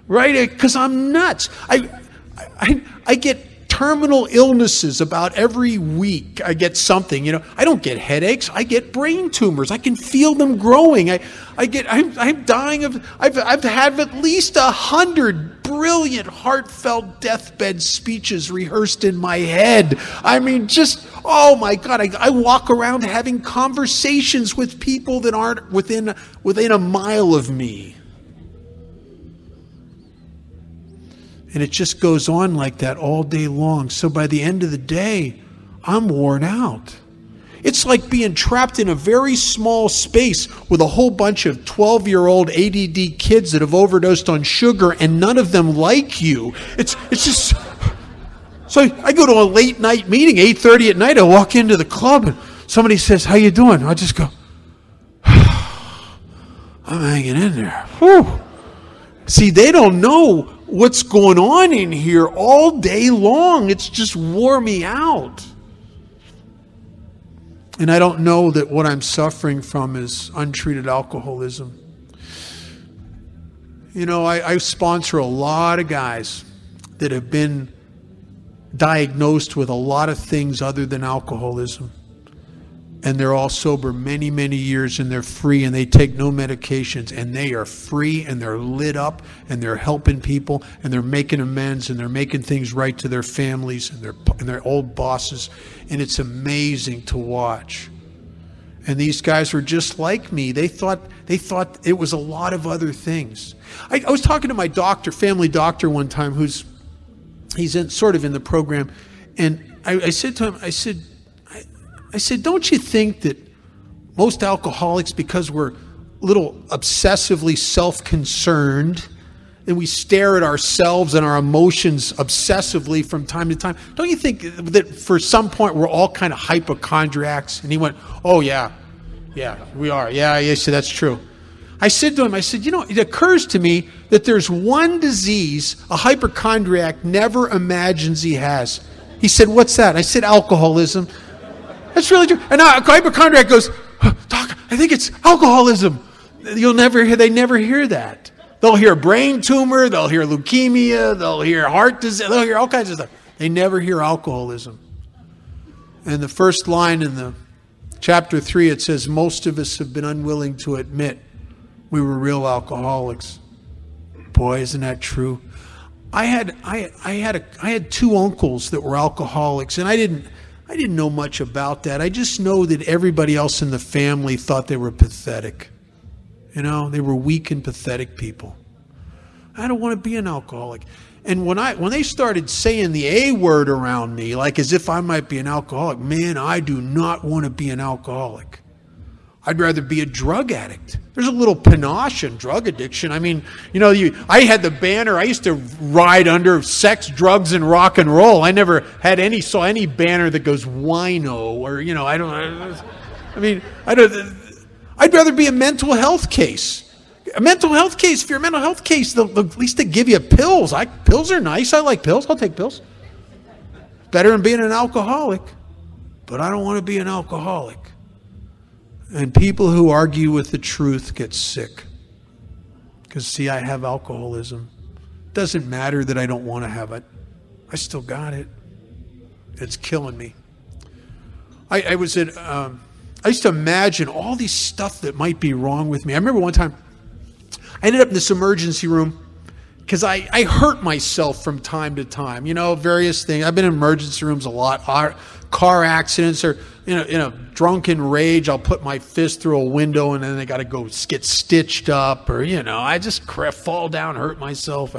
Right? Because I'm nuts. I get terminal illnesses about every week. I get something, I don't get headaches. I get brain tumors. I can feel them growing. I'm dying of, I've had at least 100 brilliant, heartfelt deathbed speeches rehearsed in my head. I mean, oh my God, I walk around having conversations with people that aren't within a mile of me. And it just goes on like that all day long. So by the end of the day, I'm worn out. It's like being trapped in a very small space with a whole bunch of 12-year-old ADD kids that have overdosed on sugar and none of them like you. It's just... So I go to a late night meeting, 8:30 at night. I walk into the club and somebody says, "How you doing?" I just go, "I'm hanging in there." Whew. See, they don't know what's going on in here all day long. It's just wore me out. And I don't know that what I'm suffering from is untreated alcoholism. I sponsor a lot of guys that have been diagnosed with a lot of things other than alcoholism. And they're all sober many, many years, and they're free, and they take no medications, and they are free, and they're lit up, and they're helping people, and they're making amends, and they're making things right to their families and their old bosses. And it's amazing to watch. And these guys were just like me. They thought it was a lot of other things. I was talking to my doctor, family doctor, one time, he's sort of in the program, and I said to him, I said, "Don't you think that most alcoholics, because we're a little obsessively self-concerned and we stare at ourselves and our emotions obsessively from time to time, don't you think that for some point we're all kind of hypochondriacs?" And he went, "Oh, yeah, we are. Yeah, so that's true." I said to him, it occurs to me that there's one disease a hypochondriac never imagines he has. He said, "What's that?" I said, "Alcoholism." That's really true. And a hypochondriac goes, "Doc, I think it's alcoholism." They never hear that. They'll hear brain tumor, they'll hear leukemia, they'll hear heart disease, they'll hear all kinds of stuff. They never hear alcoholism. And the first line in the chapter 3, it says, "Most of us have been unwilling to admit we were real alcoholics." Boy, isn't that true? I had 2 uncles that were alcoholics, and I didn't know much about that. I just know that everybody else in the family thought they were pathetic. They were weak and pathetic people. I don't want to be an alcoholic. And when they started saying the A word around me, like as if I might be an alcoholic, man, I do not want to be an alcoholic. I'd rather be a drug addict. There's a little panache in drug addiction. I mean, I had the banner. I used to ride under sex, drugs, and rock and roll. I never saw any banner that goes wino or, I'd rather be a mental health case. A mental health case, if you're a mental health case, at least they give you pills. Pills are nice. I like pills. I'll take pills. Better than being an alcoholic. But I don't want to be an alcoholic. And people who argue with the truth get sick. Because, see, I have alcoholism. It doesn't matter that I don't want to have it. I still got it. It's killing me. I used to imagine all these stuff that might be wrong with me. I remember one time, I ended up in this emergency room because I hurt myself from time to time. Various things. I've been in emergency rooms a lot. Car accidents, or in a drunken rage, I'll put my fist through a window and then I got to go get stitched up, or I just fall down, hurt myself.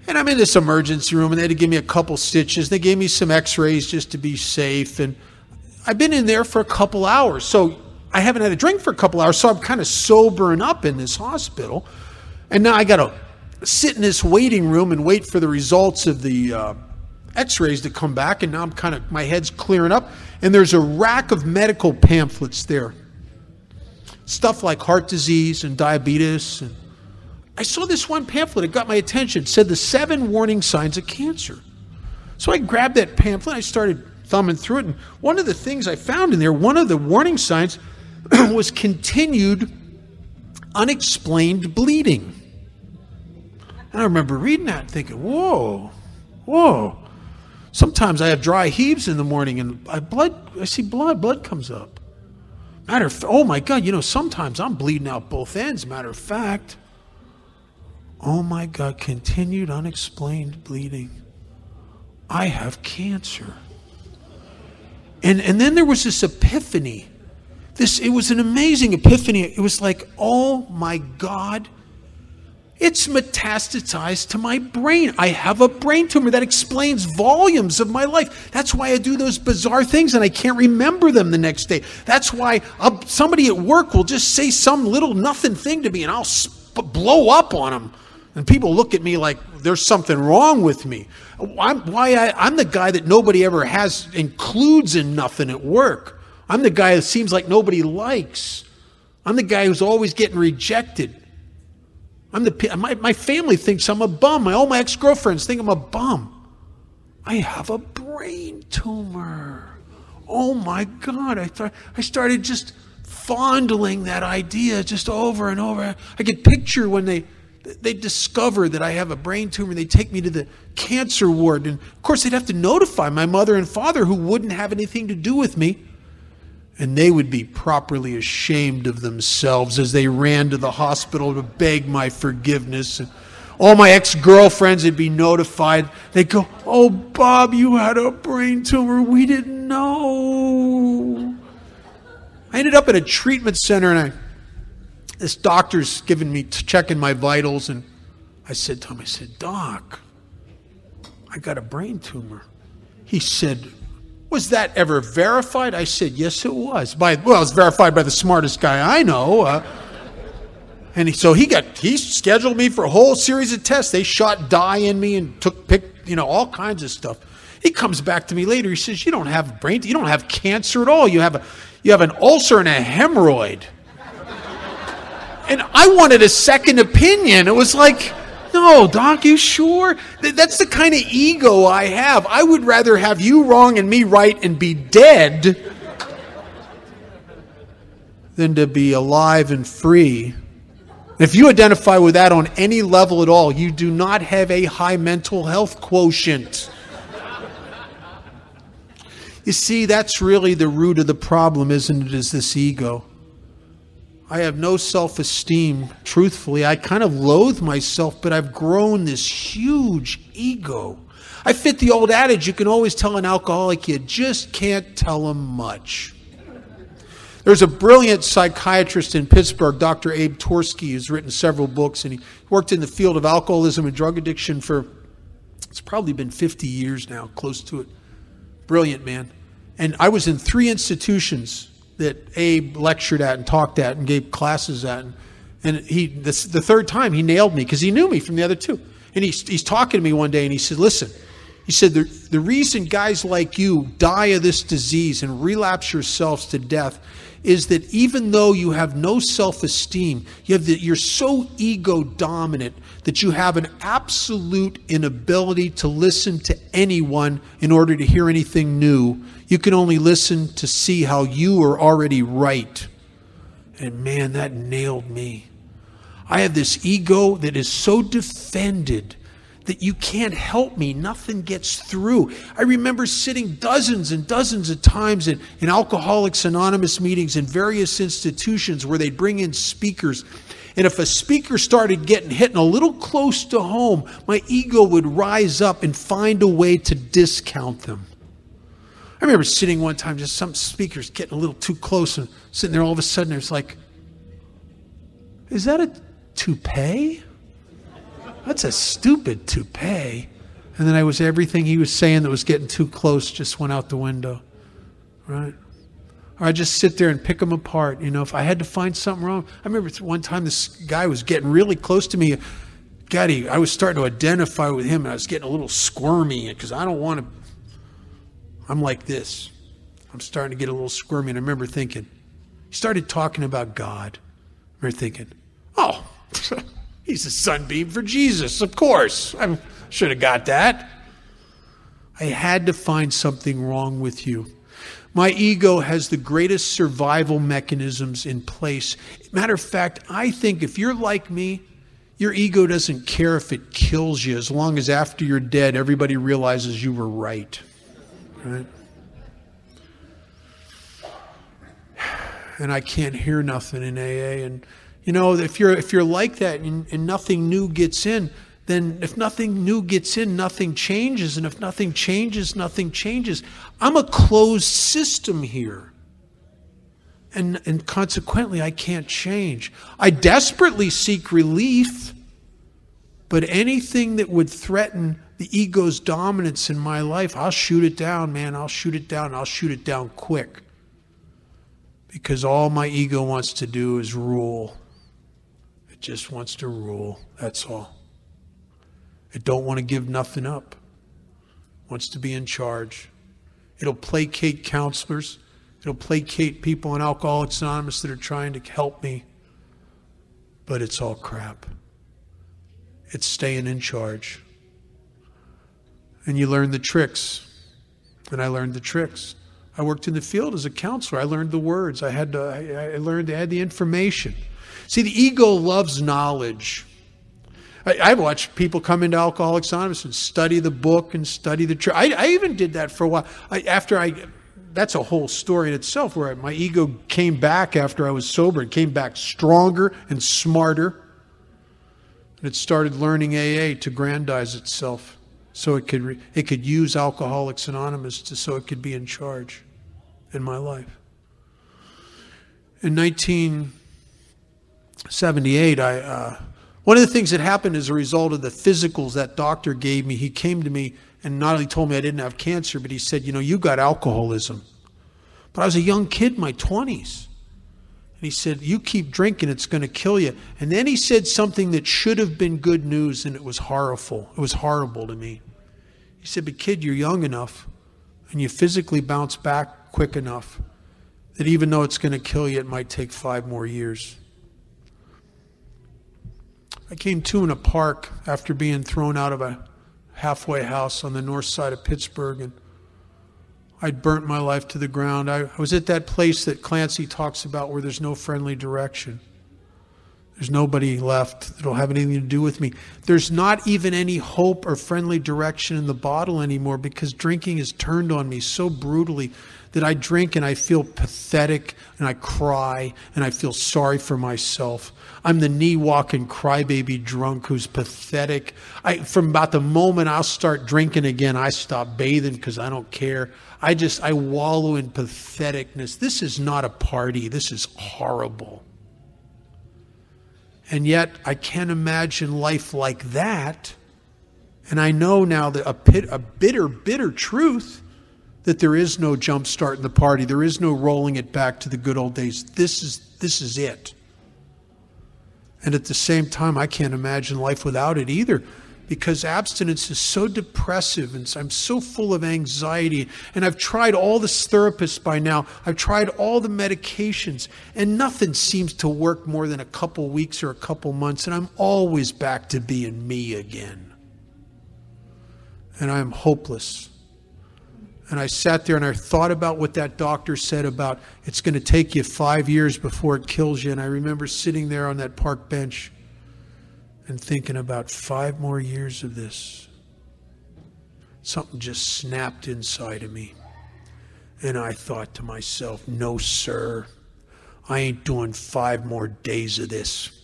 And I'm in this emergency room, and they had to give me a couple stitches. They gave me some X-rays just to be safe, and I've been in there for a couple hours. So I haven't had a drink for a couple hours, so I'm kind of sobering up in this hospital. And now I got to sit in this waiting room and wait for the results of the X-rays to come back, and now my head's clearing up, and there's a rack of medical pamphlets there. Stuff like heart disease and diabetes. And I saw this one pamphlet, it got my attention. It said the 7 warning signs of cancer. So I grabbed that pamphlet, I started thumbing through it, and one of the things I found in there, one of the warning signs was continued unexplained bleeding. And I remember reading that and thinking, whoa. Sometimes I have dry heaves in the morning and I see blood comes up. Oh my God, sometimes I'm bleeding out both ends, matter of fact. Oh my God, continued unexplained bleeding. I have cancer. And then there was this epiphany. It was an amazing epiphany. It was like, oh my God, it's metastasized to my brain. I have a brain tumor that explains volumes of my life. That's why I do those bizarre things and I can't remember them the next day. That's why somebody at work will just say some little nothing thing to me and I'll blow up on them. And people look at me like there's something wrong with me. I'm the guy that nobody ever includes in nothing at work. I'm the guy that seems like nobody likes. I'm the guy who's always getting rejected. My family thinks I'm a bum. All my ex-girlfriends think I'm a bum. I have a brain tumor. Oh my God. I started just fondling that idea just over and over. I could picture when they discover that I have a brain tumor and they take me to the cancer ward. And of course they'd have to notify my mother and father who wouldn't have anything to do with me. And they would be properly ashamed of themselves as they ran to the hospital to beg my forgiveness. And all my ex-girlfriends would be notified. They'd go, oh, Bob, you had a brain tumor. We didn't know. I ended up at a treatment center, and this doctor's checking my vitals. And I said to him, Doc, I got a brain tumor. He said, was that ever verified? I said, yes, it was. It was verified by the smartest guy I know. And so he scheduled me for a whole series of tests. They shot dye in me and picked all kinds of stuff. He comes back to me later. He says, you don't have cancer at all. You have an ulcer and a hemorrhoid. And I wanted a second opinion. It was like, no, Doc, you sure? That's the kind of ego I have. I would rather have you wrong and me right and be dead than to be alive and free. If you identify with that on any level at all, you do not have a high mental health quotient. You see, that's really the root of the problem, isn't it, is this ego. I have no self-esteem, truthfully. I kind of loathe myself, but I've grown this huge ego. I fit the old adage, you can always tell an alcoholic, you just can't tell them much. There's a brilliant psychiatrist in Pittsburgh, Dr. Abe Torsky, who's written several books, and he worked in the field of alcoholism and drug addiction for, it's probably been 50 years now, close to it. Brilliant man. And I was in 3 institutions that Abe lectured at and talked at and gave classes at. And the third time he nailed me because he knew me from the other 2. And he's talking to me one day and he said, listen, he said, the reason guys like you die of this disease and relapse yourselves to death is that even though you have no self-esteem, you're so ego-dominant that you have an absolute inability to listen to anyone in order to hear anything new. You can only listen to see how you are already right. And man, that nailed me. I have this ego that is so defended that you can't help me. Nothing gets through. I remember sitting dozens and dozens of times in Alcoholics Anonymous meetings in various institutions where they'd bring in speakers. And if a speaker started getting a little close to home, my ego would rise up and find a way to discount them. I remember sitting one time, just some speakers getting a little too close and sitting there all of a sudden, there's like, is that a toupee? That's a stupid toupee. And then everything he was saying that was getting too close just went out the window. Right? Or I'd just sit there and pick them apart. If I had to find something wrong. I remember one time this guy was getting really close to me. I was starting to identify with him and I was getting a little squirmy because I don't want to. I'm like this. I'm starting to get a little squirmy. And I remember thinking, he started talking about God. I remember thinking, oh, he's a sunbeam for Jesus, of course. I should have got that. I had to find something wrong with you. My ego has the greatest survival mechanisms in place. Matter of fact, I think if you're like me, your ego doesn't care if it kills you, as long as after you're dead, everybody realizes you were right. Right? And I can't hear nothing in AA. And you know, if you're like that and nothing new gets in, then if nothing new gets in, nothing changes. And if nothing changes, nothing changes. I'm a closed system here. And consequently, I can't change. I desperately seek relief, but anything that would threaten the ego's dominance in my life, I'll shoot it down, man. I'll shoot it down. I'll shoot it down quick. Because all my ego wants to do is rule. It just wants to rule. That's all. It don't want to give nothing up. It wants to be in charge. It'll placate counselors. It'll placate people in Alcoholics Anonymous that are trying to help me. But it's all crap. It's staying in charge. And you learn the tricks. And I learned the tricks. I worked in the field as a counselor. I learned the words. I had the information. See, the ego loves knowledge. I watched people come into Alcoholics Anonymous and study the book and study the truth. I even did that for a while. That's a whole story in itself, where my ego came back after I was sober. It came back stronger and smarter. And it started learning AA to grandize itself, so it could use Alcoholics Anonymous so it could be in charge in my life. In 1978, one of the things that happened as a result of the physicals that doctor gave me, he came to me and not only told me I didn't have cancer, but he said, you know, you got alcoholism. But I was a young kid in my 20s. And he said, you keep drinking, it's going to kill you. And then he said something that should have been good news, and it was horrible. It was horrible to me. He said, but kid, you're young enough, and you physically bounce back quick enough that even though it's going to kill you, it might take 5 more years. I came to in a park after being thrown out of a halfway house on the north side of Pittsburgh, and I'd burnt my life to the ground. I was at that place that Clancy talks about where there's no friendly direction. There's nobody left that'll have anything to do with me. There's not even any hope or friendly direction in the bottle anymore, because drinking has turned on me so brutally that I drink and I feel pathetic and I cry and I feel sorry for myself. I'm the knee-walking crybaby drunk who's pathetic. From about the moment I'll start drinking again, I stop bathing because I don't care. I wallow in patheticness. This is not a party. This is horrible. And yet I can't imagine life like that. And I know now that a bitter truth, that there is no jump start in the party. There is no rolling it back to the good old days. This is it. And at the same time, I can't imagine life without it either, because abstinence is so depressive and I'm so full of anxiety. And I've tried all the therapists by now. I've tried all the medications, and nothing seems to work more than a couple weeks or a couple months. And I'm always back to being me again. And I'm hopeless. And I sat there and I thought about what that doctor said about it's going to take you 5 years before it kills you. And I remember sitting there on that park bench and thinking about 5 more years of this. Something just snapped inside of me. And I thought to myself, no, sir, I ain't doing 5 more days of this.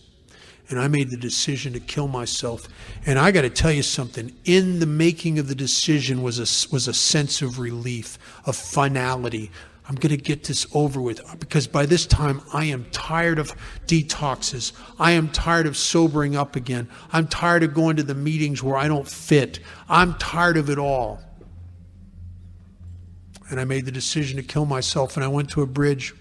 And I made the decision to kill myself. And I got to tell you something. In the making of the decision was a sense of relief, of finality. I'm going to get this over with, because by this time I am tired of detoxes. I am tired of sobering up again. I'm tired of going to the meetings where I don't fit. I'm tired of it all. And I made the decision to kill myself, and I went to a bridge.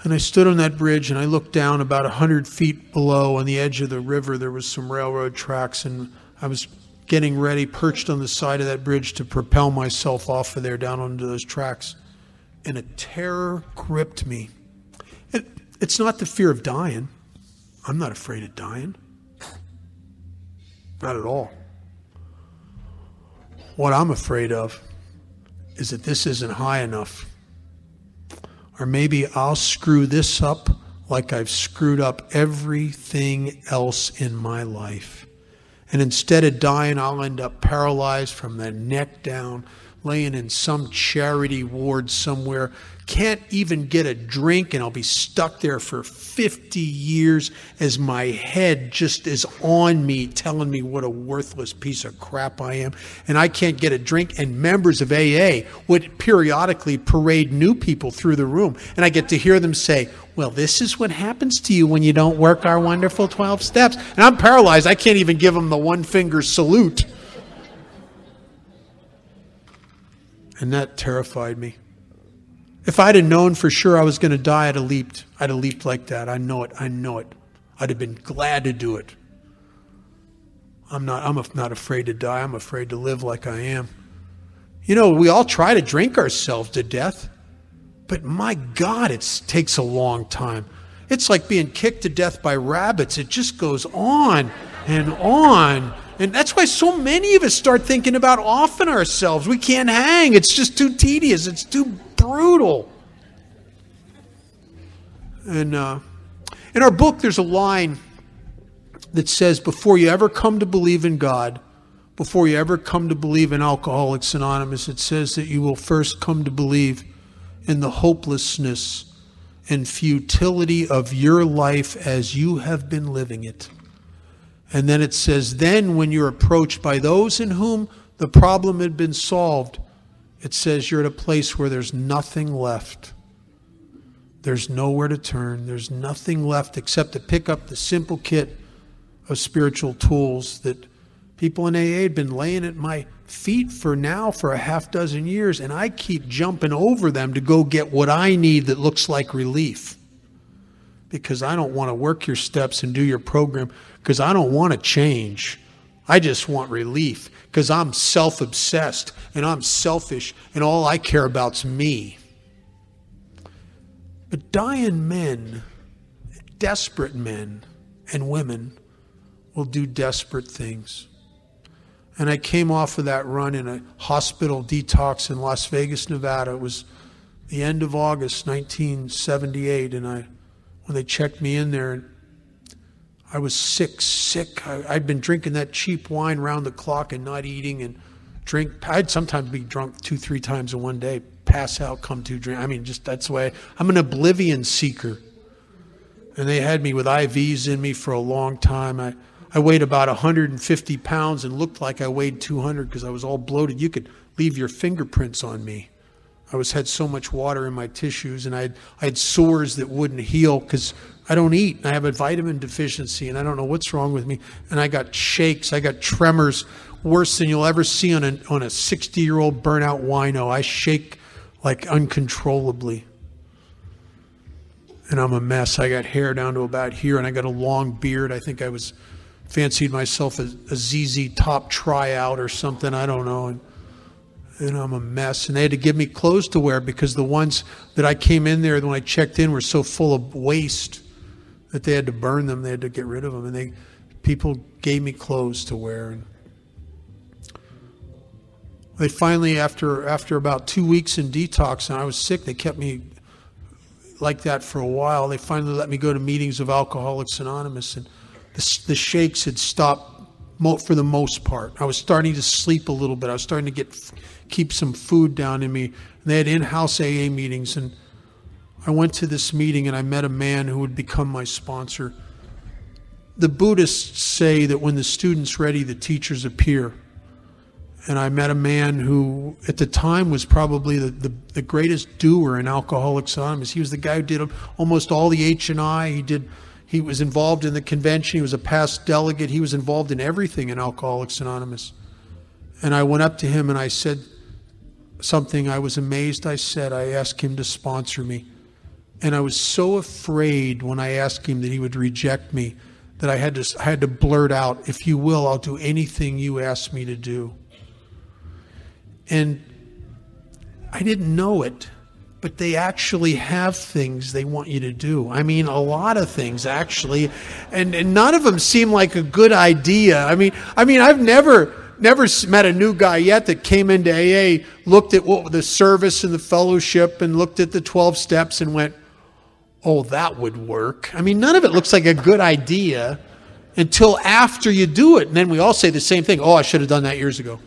And I stood on that bridge and I looked down about 100 feet below on the edge of the river. There was some railroad tracks, and I was getting ready, perched on the side of that bridge, to propel myself off of there down onto those tracks. And a terror gripped me. It's not the fear of dying. I'm not afraid of dying. Not at all. What I'm afraid of is that this isn't high enough. Or maybe I'll screw this up like I've screwed up everything else in my life. And instead of dying, I'll end up paralyzed from the neck down, laying in some charity ward somewhere, can't even get a drink, and I'll be stuck there for 50 years as my head just is on me, telling me what a worthless piece of crap I am, and I can't get a drink, and members of AA would periodically parade new people through the room, and I get to hear them say, well, this is what happens to you when you don't work our wonderful 12 steps. And I'm paralyzed. I can't even give them the one-finger salute. And that terrified me. If I'd have known for sure I was going to die, I'd have leaped. I'd have leaped like that. I know it. I know it. I'd have been glad to do it. I'm not afraid to die. I'm afraid to live like I am. You know, we all try to drink ourselves to death. But my God, it takes a long time. It's like being kicked to death by rabbits. It just goes on and on. And that's why so many of us start thinking about offing ourselves. We can't hang. It's just too tedious. It's too brutal. And in our book, there's a line that says, before you ever come to believe in God, before you ever come to believe in Alcoholics Anonymous, it says that you will first come to believe in the hopelessness and futility of your life as you have been living it. And then it says, then when you're approached by those in whom the problem had been solved, it says you're at a place where there's nothing left. There's nowhere to turn. There's nothing left except to pick up the simple kit of spiritual tools that people in AA had been laying at my feet for a half dozen years, and I keep jumping over them to go get what I need that looks like relief. Because I don't want to work your steps and do your program, because I don't want to change. I just want relief, because I'm self-obsessed and I'm selfish and all I care about's me. But dying men, desperate men and women will do desperate things. And I came off of that run in a hospital detox in Las Vegas, Nevada. It was the end of August 1978, and when they checked me in there, I was sick. I'd been drinking that cheap wine round the clock and not eating and drink. I'd sometimes be drunk 2-3 times in one day, pass out, come to drink. I mean, just that's the way. I'm an oblivion seeker. And they had me with IVs in me for a long time. I weighed about 150 pounds and looked like I weighed 200 because I was all bloated. You could leave your fingerprints on me. I had so much water in my tissues, and I had sores that wouldn't heal because I don't eat. I have a vitamin deficiency, and I don't know what's wrong with me. And I got shakes. I got tremors worse than you'll ever see on a 60-year-old burnout wino. I shake like uncontrollably. And I'm a mess. I got hair down to about here, and I got a long beard. I think I fancied myself a ZZ Top tryout or something. I don't know. And I'm a mess. And they had to give me clothes to wear because the ones that I came in there when I checked in were so full of waste that they had to burn them. They had to get rid of them. And people gave me clothes to wear. And they finally, after about 2 weeks in detox, and I was sick, they kept me like that for a while. They finally let me go to meetings of Alcoholics Anonymous, and the shakes had stopped for the most part. I was starting to sleep a little bit. I was starting to keep some food down in me. And they had in-house AA meetings, and I went to this meeting and I met a man who would become my sponsor. The Buddhists say that when the student's ready, the teachers appear. And I met a man who, at the time, was probably the greatest doer in Alcoholics Anonymous. He was the guy who did almost all the H&I. He was involved in the convention. He was a past delegate. He was involved in everything in Alcoholics Anonymous. And I went up to him and I said something. I was amazed. I asked him to sponsor me. And I was so afraid when I asked him that he would reject me that I had to blurt out, if you will, I'll do anything you ask me to do. And I didn't know it, but they actually have things they want you to do. I mean, a lot of things, actually. And none of them seem like a good idea. I mean, I've never met a new guy yet that came into AA, looked at what the service and the fellowship and looked at the 12 steps and went, oh, that would work. I mean, none of it looks like a good idea until after you do it. And then we all say the same thing. Oh, I should have done that years ago.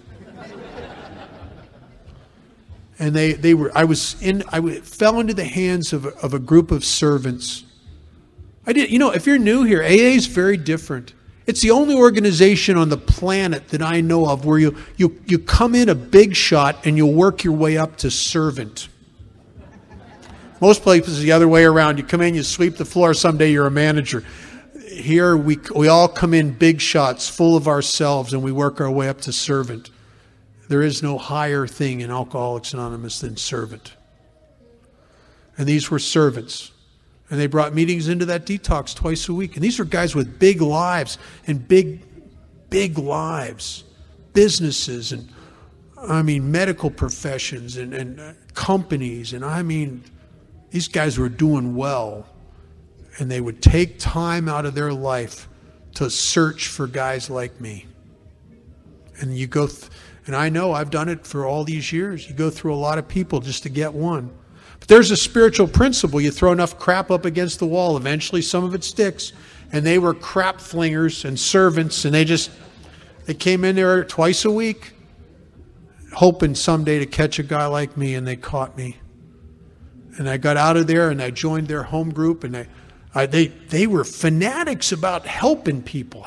And I fell into the hands of a group of servants. If you're new here, AA is very different. It's the only organization on the planet that I know of where you come in a big shot and you work your way up to servant. Most places the other way around. You come in, you sweep the floor, someday you're a manager. Here we all come in big shots, full of ourselves, and we work our way up to servant. There is no higher thing in Alcoholics Anonymous than servant. And these were servants. And they brought meetings into that detox twice a week. And these were guys with big lives and big lives. Businesses and, medical professions and companies. And these guys were doing well. And they would take time out of their life to search for guys like me. And you go... And I know I've done it for all these years. You go through a lot of people just to get one. But there's a spiritual principle. You throw enough crap up against the wall, eventually some of it sticks. And they were crap flingers and servants, and they came in there twice a week, hoping someday to catch a guy like me, and they caught me. And I got out of there, and I joined their home group, and they were fanatics about helping people.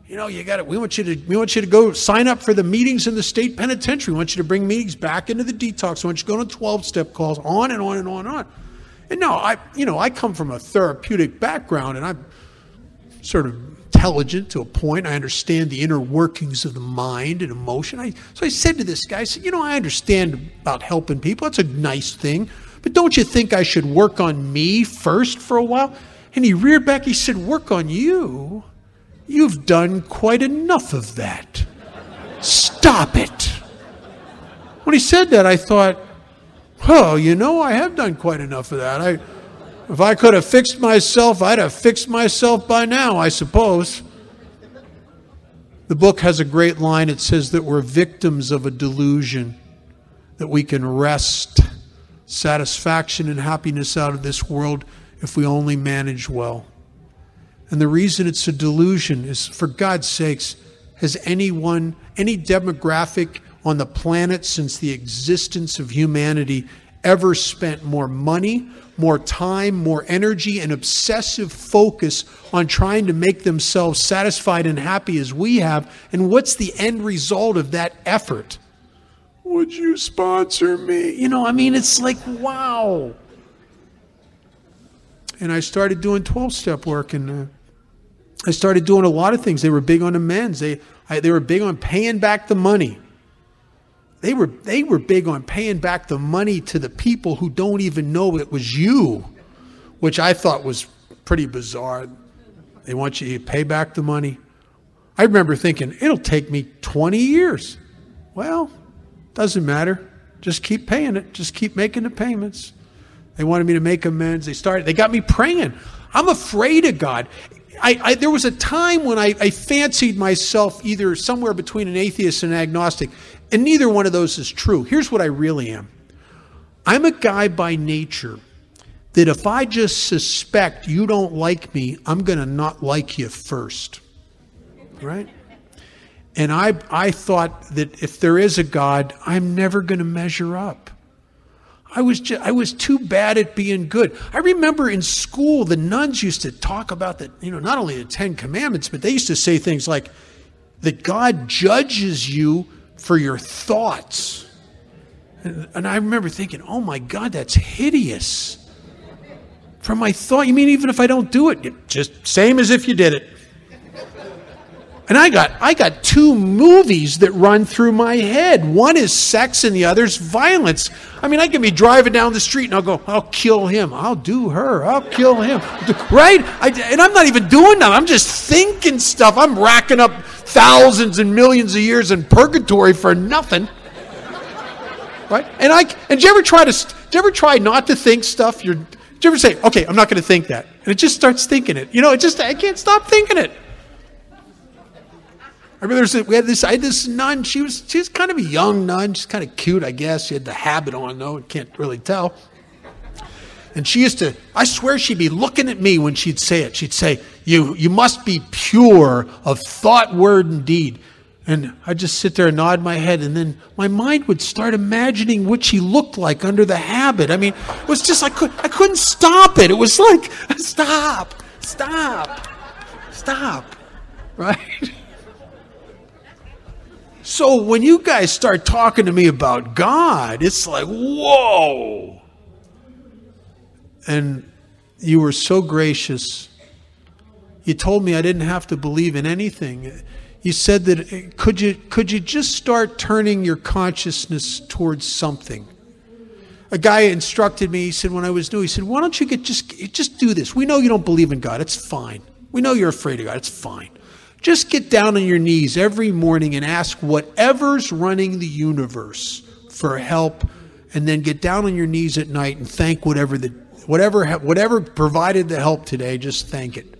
We want you to go sign up for the meetings in the state penitentiary. We want you to bring meetings back into the detox. We want you to go to 12-step calls, on and on and on and on. And no, I come from a therapeutic background, and I'm sort of intelligent to a point. I understand the inner workings of the mind and emotion. So I said to this guy, I said, I understand about helping people. That's a nice thing. But don't you think I should work on me first for a while? And he reared back. He said, work on you? You've done quite enough of that. Stop it. When he said that, I thought, I have done quite enough of that. If I could have fixed myself, I'd have fixed myself by now, I suppose. The book has a great line. It says that we're victims of a delusion, that we can wrest satisfaction and happiness out of this world if we only manage well. And the reason it's a delusion is, for God's sakes, has any demographic on the planet since the existence of humanity ever spent more money, more time, more energy, and obsessive focus on trying to make themselves satisfied and happy as we have? And what's the end result of that effort? Would you sponsor me? It's like, wow. And I started doing 12-step work, and I started doing a lot of things. They were big on amends. They were big on paying back the money. They were big on paying back the money to the people who don't even know it was you, which I thought was pretty bizarre. They want you to pay back the money. I remember thinking, it'll take me 20 years. Well, doesn't matter. Just keep paying it. Just keep making the payments. They wanted me to make amends. They got me praying. I'm afraid of God. There was a time when I fancied myself either somewhere between an atheist and an agnostic, and neither one of those is true. Here's what I really am. I'm a guy by nature that if I just suspect you don't like me, I'm going to not like you first. Right? And I thought that if there is a God, I'm never going to measure up. I was too bad at being good. I remember in school, the nuns used to talk about not only the 10 Commandments, but they used to say things like that God judges you for your thoughts. And I remember thinking, oh my God, that's hideous. For my thought, you mean even if I don't do it, just same as if you did it. And I got two movies that run through my head. One is sex and the other's violence. I can be driving down the street and I'll go, I'll kill him. I'll do her. I'll kill him. Right? And I'm not even doing that. I'm just thinking stuff. I'm racking up thousands and millions of years in purgatory for nothing. Right? And do you ever try not to think stuff? Do you ever say, okay, I'm not going to think that? And it just starts thinking it. I can't stop thinking it. remember I had this nun. She was kind of a young nun. She's kind of cute, I guess. She had the habit on, though. Can't really tell. And she used to, I swear she'd be looking at me when she'd say it. She'd say, you must be pure of thought, word, and deed. And I'd just sit there and nod my head, and then my mind would start imagining what she looked like under the habit. I mean, it was just, I couldn't stop it. It was like, stop, right? So when you guys start talking to me about God, it's like, whoa. And you were so gracious. You told me I didn't have to believe in anything. You said that, could you just start turning your consciousness towards something? A guy instructed me, he said, when I was new, he said, why don't you just do this? We know you don't believe in God. It's fine. We know you're afraid of God. It's fine. Just get down on your knees every morning and ask whatever's running the universe for help, and then get down on your knees at night and thank whatever provided the help today, just thank it.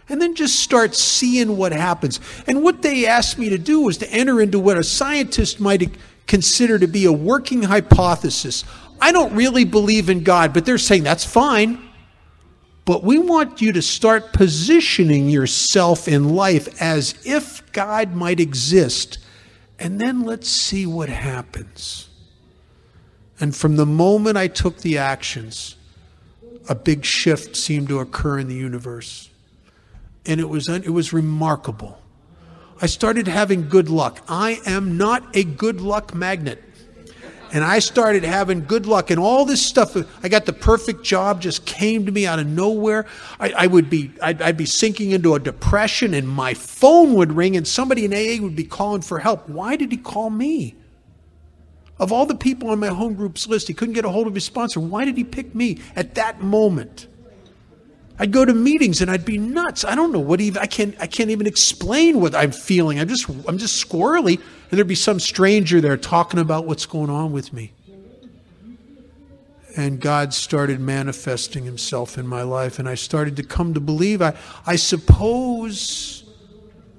And then just start seeing what happens. And what they asked me to do was to enter into what a scientist might consider to be a working hypothesis. I don't really believe in God, but they're saying that's fine. But we want you to start positioning yourself in life as if God might exist. And then let's see what happens. And from the moment I took the actions, a big shift seemed to occur in the universe. And it was remarkable. I started having good luck. I am not a good luck magnet. And I started having good luck, and all this stuff. I got the perfect job, just came to me out of nowhere. I'd be sinking into a depression, and my phone would ring, and somebody in AA would be calling for help. Why did he call me? Of all the people on my home group's list, he couldn't get a hold of his sponsor. Why did he pick me at that moment? I'd go to meetings and I'd be nuts. I don't know what I can't even explain what I'm feeling. I'm just squirrely, and there'd be some stranger there talking about what's going on with me. And God started manifesting himself in my life, and I started to come to believe. I suppose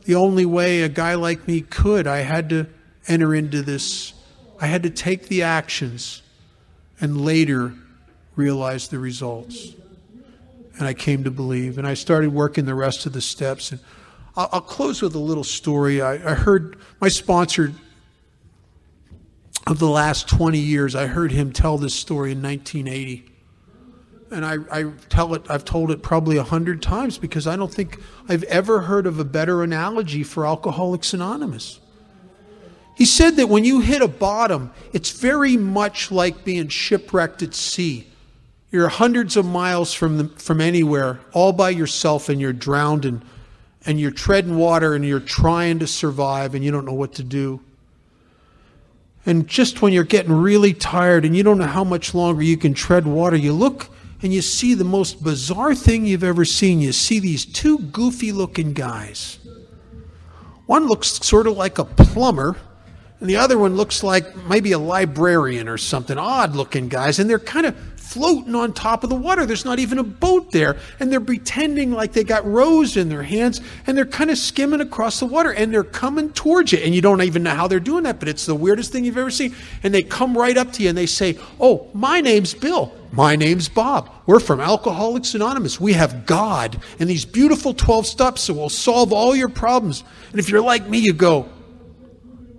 the only way a guy like me could, I had to enter into this. I had to take the actions and later realize the results. And I came to believe, and I started working the rest of the steps. And I'll close with a little story. I heard my sponsor of the last 20 years, I heard him tell this story in 1980. And I've told it probably 100 times, because I don't think I've ever heard of a better analogy for Alcoholics Anonymous. He said that when you hit a bottom, it's very much like being shipwrecked at sea. You're hundreds of miles from anywhere, all by yourself, and you're drowned, and you're treading water, and you're trying to survive, and you don't know what to do. And just when you're getting really tired and you don't know how much longer you can tread water, you look and you see the most bizarre thing you've ever seen. You see these two goofy-looking guys. One looks sort of like a plumber, and the other one looks like maybe a librarian or something, odd-looking guys, and they're kind of floating on top of the water. There's not even a boat there, and they're pretending like they got rows in their hands, and they're kind of skimming across the water, and they're coming towards you, and you don't even know how they're doing that, but it's the weirdest thing you've ever seen. And they come right up to you, and they say, "Oh, my name's Bill. My name's Bob. We're from Alcoholics Anonymous. We have God and these beautiful 12 steps that will solve all your problems." And if you're like me, you go,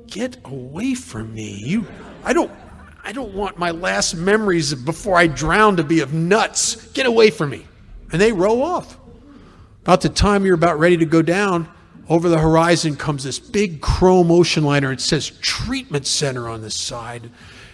"Get away from me. I don't want my last memories before I drown to be of nuts. Get away from me." And they row off. About the time you're about ready to go down, over the horizon comes this big chrome ocean liner. It says treatment center on the side.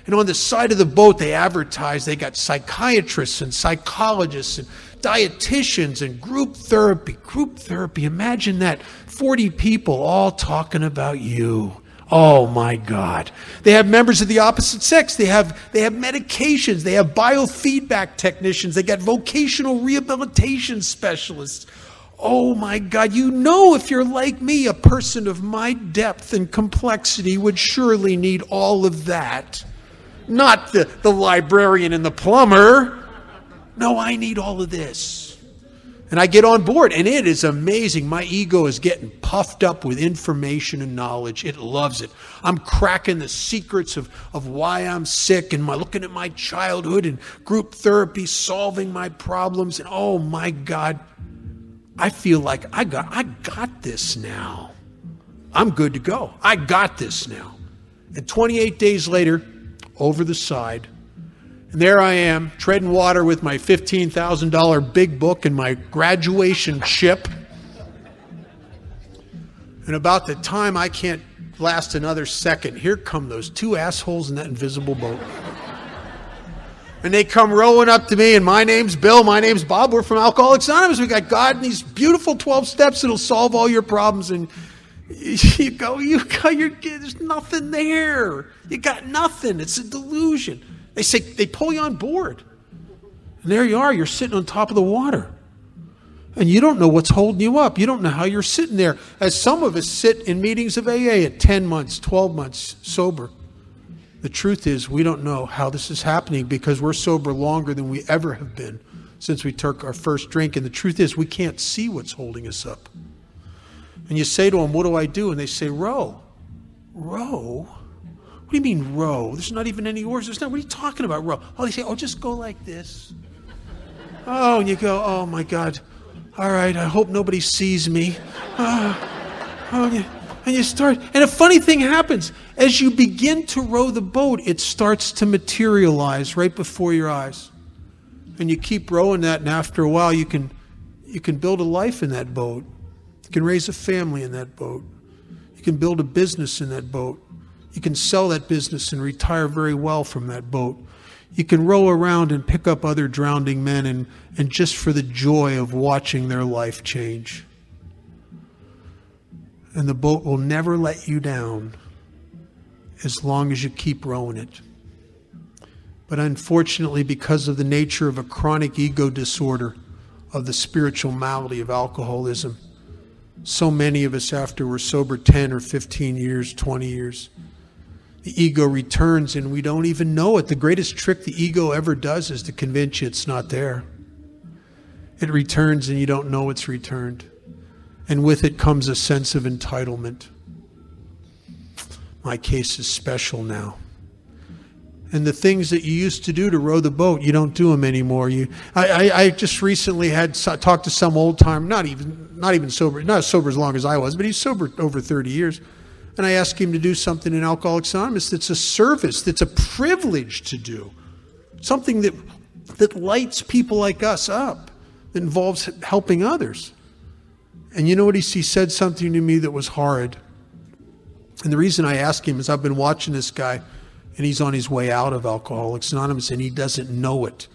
And on the side of the boat, they advertise they got psychiatrists and psychologists and dietitians and group therapy. Group therapy, imagine that. 40 people all talking about you. Oh my God. They have members of the opposite sex. They have medications. They have biofeedback technicians. They got vocational rehabilitation specialists. Oh my God. You know, if you're like me, a person of my depth and complexity would surely need all of that. Not the librarian and the plumber. No, I need all of this. And I get on board, and it is amazing. My ego is getting puffed up with information and knowledge. It loves it. I'm cracking the secrets of why I'm sick, and looking at my childhood and group therapy, solving my problems. And oh my God, I feel like I got this now. I'm good to go. I got this now. And 28 days later, over the side, and there I am, treading water with my $15,000 big book and my graduation chip. And about the time I can't last another second, here come those two assholes in that invisible boat. And they come rowing up to me, and my name's Bill, my name's Bob, we're from Alcoholics Anonymous. We got God and these beautiful 12 steps that'll solve all your problems. And you go, there's nothing there. You got nothing. It's a delusion. They pull you on board. And there you are, you're sitting on top of the water. And you don't know what's holding you up. You don't know how you're sitting there. As some of us sit in meetings of AA at 10 months, 12 months sober. The truth is, we don't know how this is happening because we're sober longer than we ever have been since we took our first drink. And the truth is, we can't see what's holding us up. And you say to them, what do I do? And they say, row. Row? What do you mean row? There's not even any oars. What are you talking about, row? Oh, they say, just go like this. Oh, and you go, oh my God. All right, I hope nobody sees me. And you start, and a funny thing happens. As you begin to row the boat, it starts to materialize right before your eyes. And you keep rowing that, and after a while, you can build a life in that boat. You can raise a family in that boat. You can build a business in that boat. You can sell that business and retire very well from that boat. You can row around and pick up other drowning men and just for the joy of watching their life change. And the boat will never let you down as long as you keep rowing it. But unfortunately, because of the nature of a chronic ego disorder, of the spiritual malady of alcoholism, so many of us, after we're sober 10 or 15 years, 20 years, the ego returns and we don't even know it. The greatest trick the ego ever does is to convince you it's not there. It returns and you don't know it's returned. And with it comes a sense of entitlement. My case is special now. And the things that you used to do to row the boat, you don't do them anymore. I just recently had talked to some old time, not even sober, not as sober as long as I was, but he's sober over 30 years. And I asked him to do something in Alcoholics Anonymous that's a service, that's a privilege to do. Something that lights people like us up, that involves helping others. And you know what? He said something to me that was horrid. And the reason I asked him is I've been watching this guy, and he's on his way out of Alcoholics Anonymous, and he doesn't know it.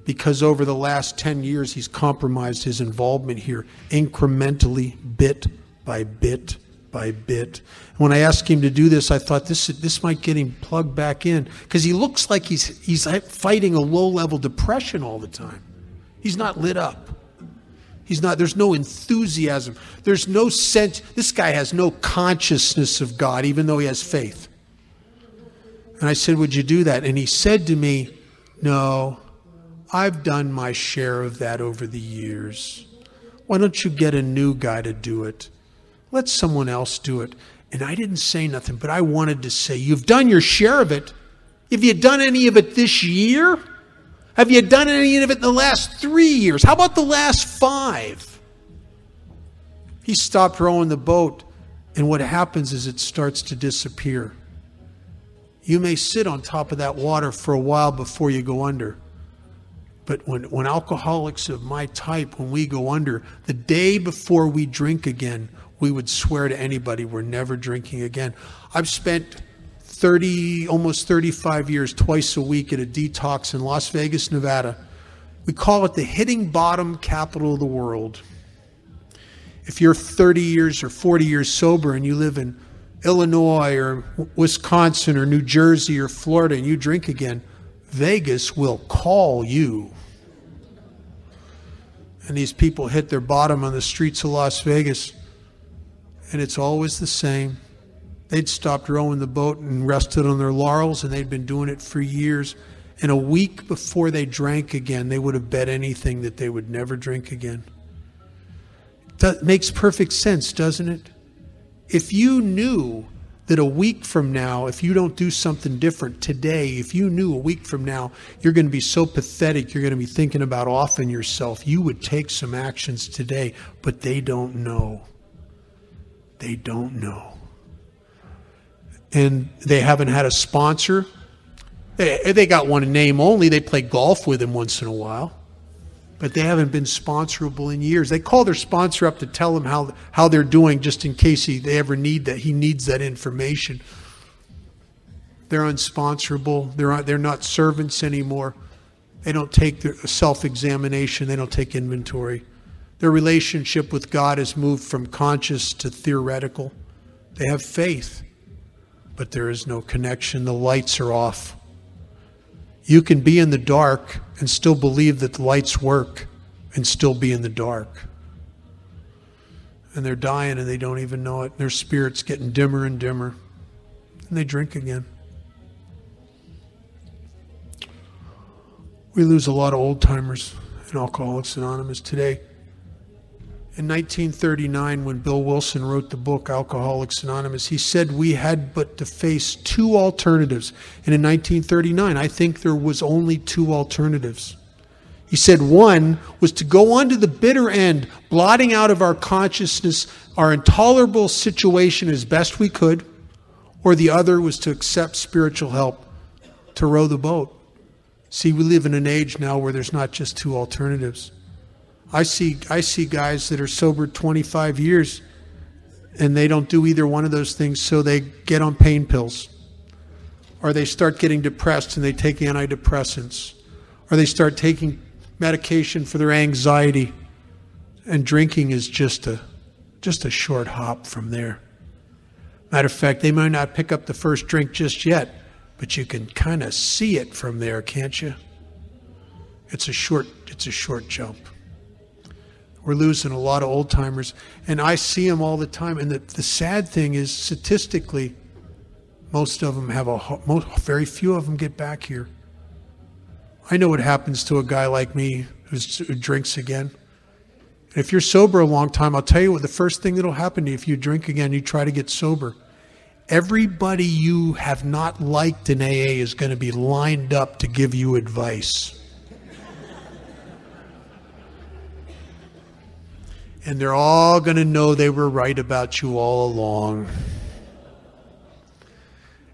Because over the last 10 years, he's compromised his involvement here incrementally, bit by bit by bit. When I asked him to do this, I thought this might get him plugged back in, because he looks like he's fighting a low-level depression all the time. He's not lit up. There's no enthusiasm. There's no sense. This guy has no consciousness of God, even though he has faith. And I said, would you do that? And he said to me, no, I've done my share of that over the years. Why don't you get a new guy to do it? Let someone else do it. And I didn't say nothing, but I wanted to say, you've done your share of it. Have you done any of it this year? Have you done any of it in the last 3 years? How about the last 5? He stopped rowing the boat, and what happens is it starts to disappear. You may sit on top of that water for a while before you go under. But when alcoholics of my type, when we go under, the day before we drink again, we would swear to anybody we're never drinking again. I've spent almost 35 years, twice a week at a detox in Las Vegas, Nevada. We call it the hitting bottom capital of the world. If you're 30 years or 40 years sober and you live in Illinois or Wisconsin or New Jersey or Florida and you drink again, Vegas will call you. And these people hit their bottom on the streets of Las Vegas, and it's always the same. They'd stopped rowing the boat and rested on their laurels, and they'd been doing it for years. And a week before they drank again, they would have bet anything that they would never drink again. That makes perfect sense, doesn't it? If you knew that a week from now, if you don't do something different today, if you knew a week from now you're going to be so pathetic, you're going to be thinking about offing yourself, you would take some actions today, but they don't know. They don't know. And they haven't had a sponsor. They got one in name only. They play golf with him once in a while. But they haven't been sponsorable in years. They call their sponsor up to tell him how they're doing just in case they ever need that. He needs that information. They're unsponsorable. They're not servants anymore. They don't take their self-examination. They don't take inventory. Their relationship with God has moved from conscious to theoretical. They have faith, but there is no connection. The lights are off. You can be in the dark and still believe that the lights work and still be in the dark. And they're dying and they don't even know it. Their spirit's getting dimmer and dimmer. And they drink again. We lose a lot of old-timers in Alcoholics Anonymous today. In 1939, when Bill Wilson wrote the book Alcoholics Anonymous, he said we had but to face two alternatives. And in 1939, I think there was only two alternatives. He said one was to go on to the bitter end, blotting out of our consciousness our intolerable situation as best we could, or the other was to accept spiritual help to row the boat. See, we live in an age now where there's not just two alternatives. I see guys that are sober 25 years and they don't do either one of those things, so they get on pain pills. Or they start getting depressed and they take antidepressants. Or they start taking medication for their anxiety. And drinking is just a short hop from there. Matter of fact, they might not pick up the first drink just yet, but you can kind of see it from there, can't you? It's a short jump. We're losing a lot of old-timers, and I see them all the time. And the sad thing is, statistically, most of them very few of them get back here. I know what happens to a guy like me who drinks again. And if you're sober a long time, I'll tell you what the first thing that'll happen to you if you drink again, you try to get sober. Everybody you have not liked in AA is going to be lined up to give you advice. And they're all going to know they were right about you all along.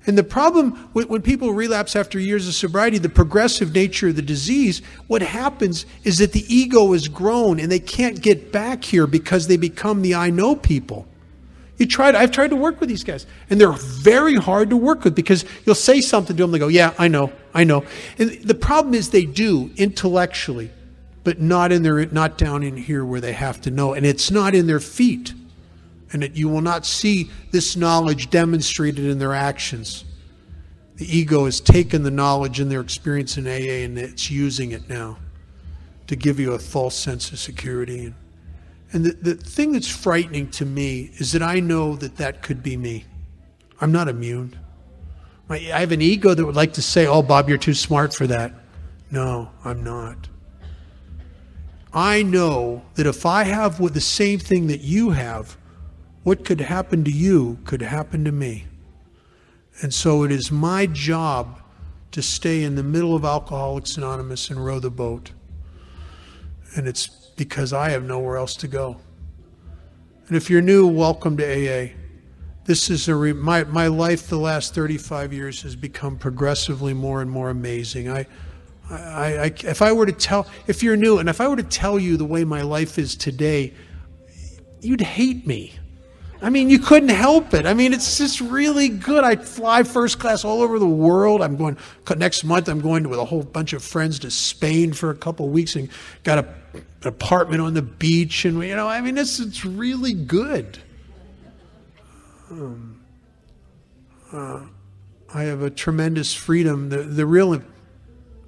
And the problem when people relapse after years of sobriety, the progressive nature of the disease, what happens is that the ego is grown and they can't get back here because they become the I know people. I've tried to work with these guys, and they're very hard to work with because you'll say something to them, they go, yeah, I know. And the problem is they do intellectually, but not down in here where they have to know. And it's not in their feet. And you will not see this knowledge demonstrated in their actions. The ego has taken the knowledge and their experience in AA and it's using it now to give you a false sense of security. And the thing that's frightening to me is that I know that could be me. I'm not immune. I have an ego that would like to say, oh, Bob, you're too smart for that. No, I'm not. I know that if I have the same thing that you have, what could happen to you could happen to me. And so it is my job to stay in the middle of Alcoholics Anonymous and row the boat. And it's because I have nowhere else to go. And if you're new, welcome to AA. This is my life the last 35 years has become progressively more and more amazing. If you're new, and if I were to tell you the way my life is today, you'd hate me. I mean, you couldn't help it. I mean, it's just really good. I fly first class all over the world. Next month, I'm going with a whole bunch of friends to Spain for a couple of weeks and got an apartment on the beach. And, it's really good. I have a tremendous freedom. The real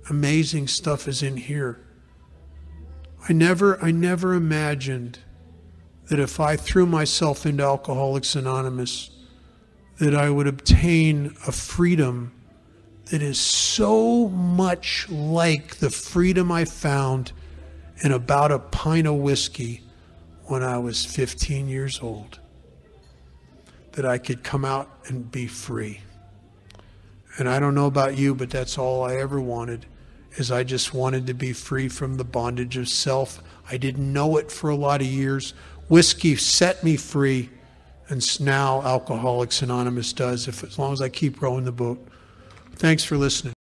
amazing stuff is in here. I never imagined that if I threw myself into Alcoholics Anonymous, that I would obtain a freedom that is so much like the freedom I found in about a pint of whiskey when I was 15 years old that I could come out and be free. And I don't know about you, but that's all I ever wanted, is I just wanted to be free from the bondage of self. I didn't know it for a lot of years. Whiskey set me free, and now Alcoholics Anonymous does, as long as I keep rowing the boat. Thanks for listening.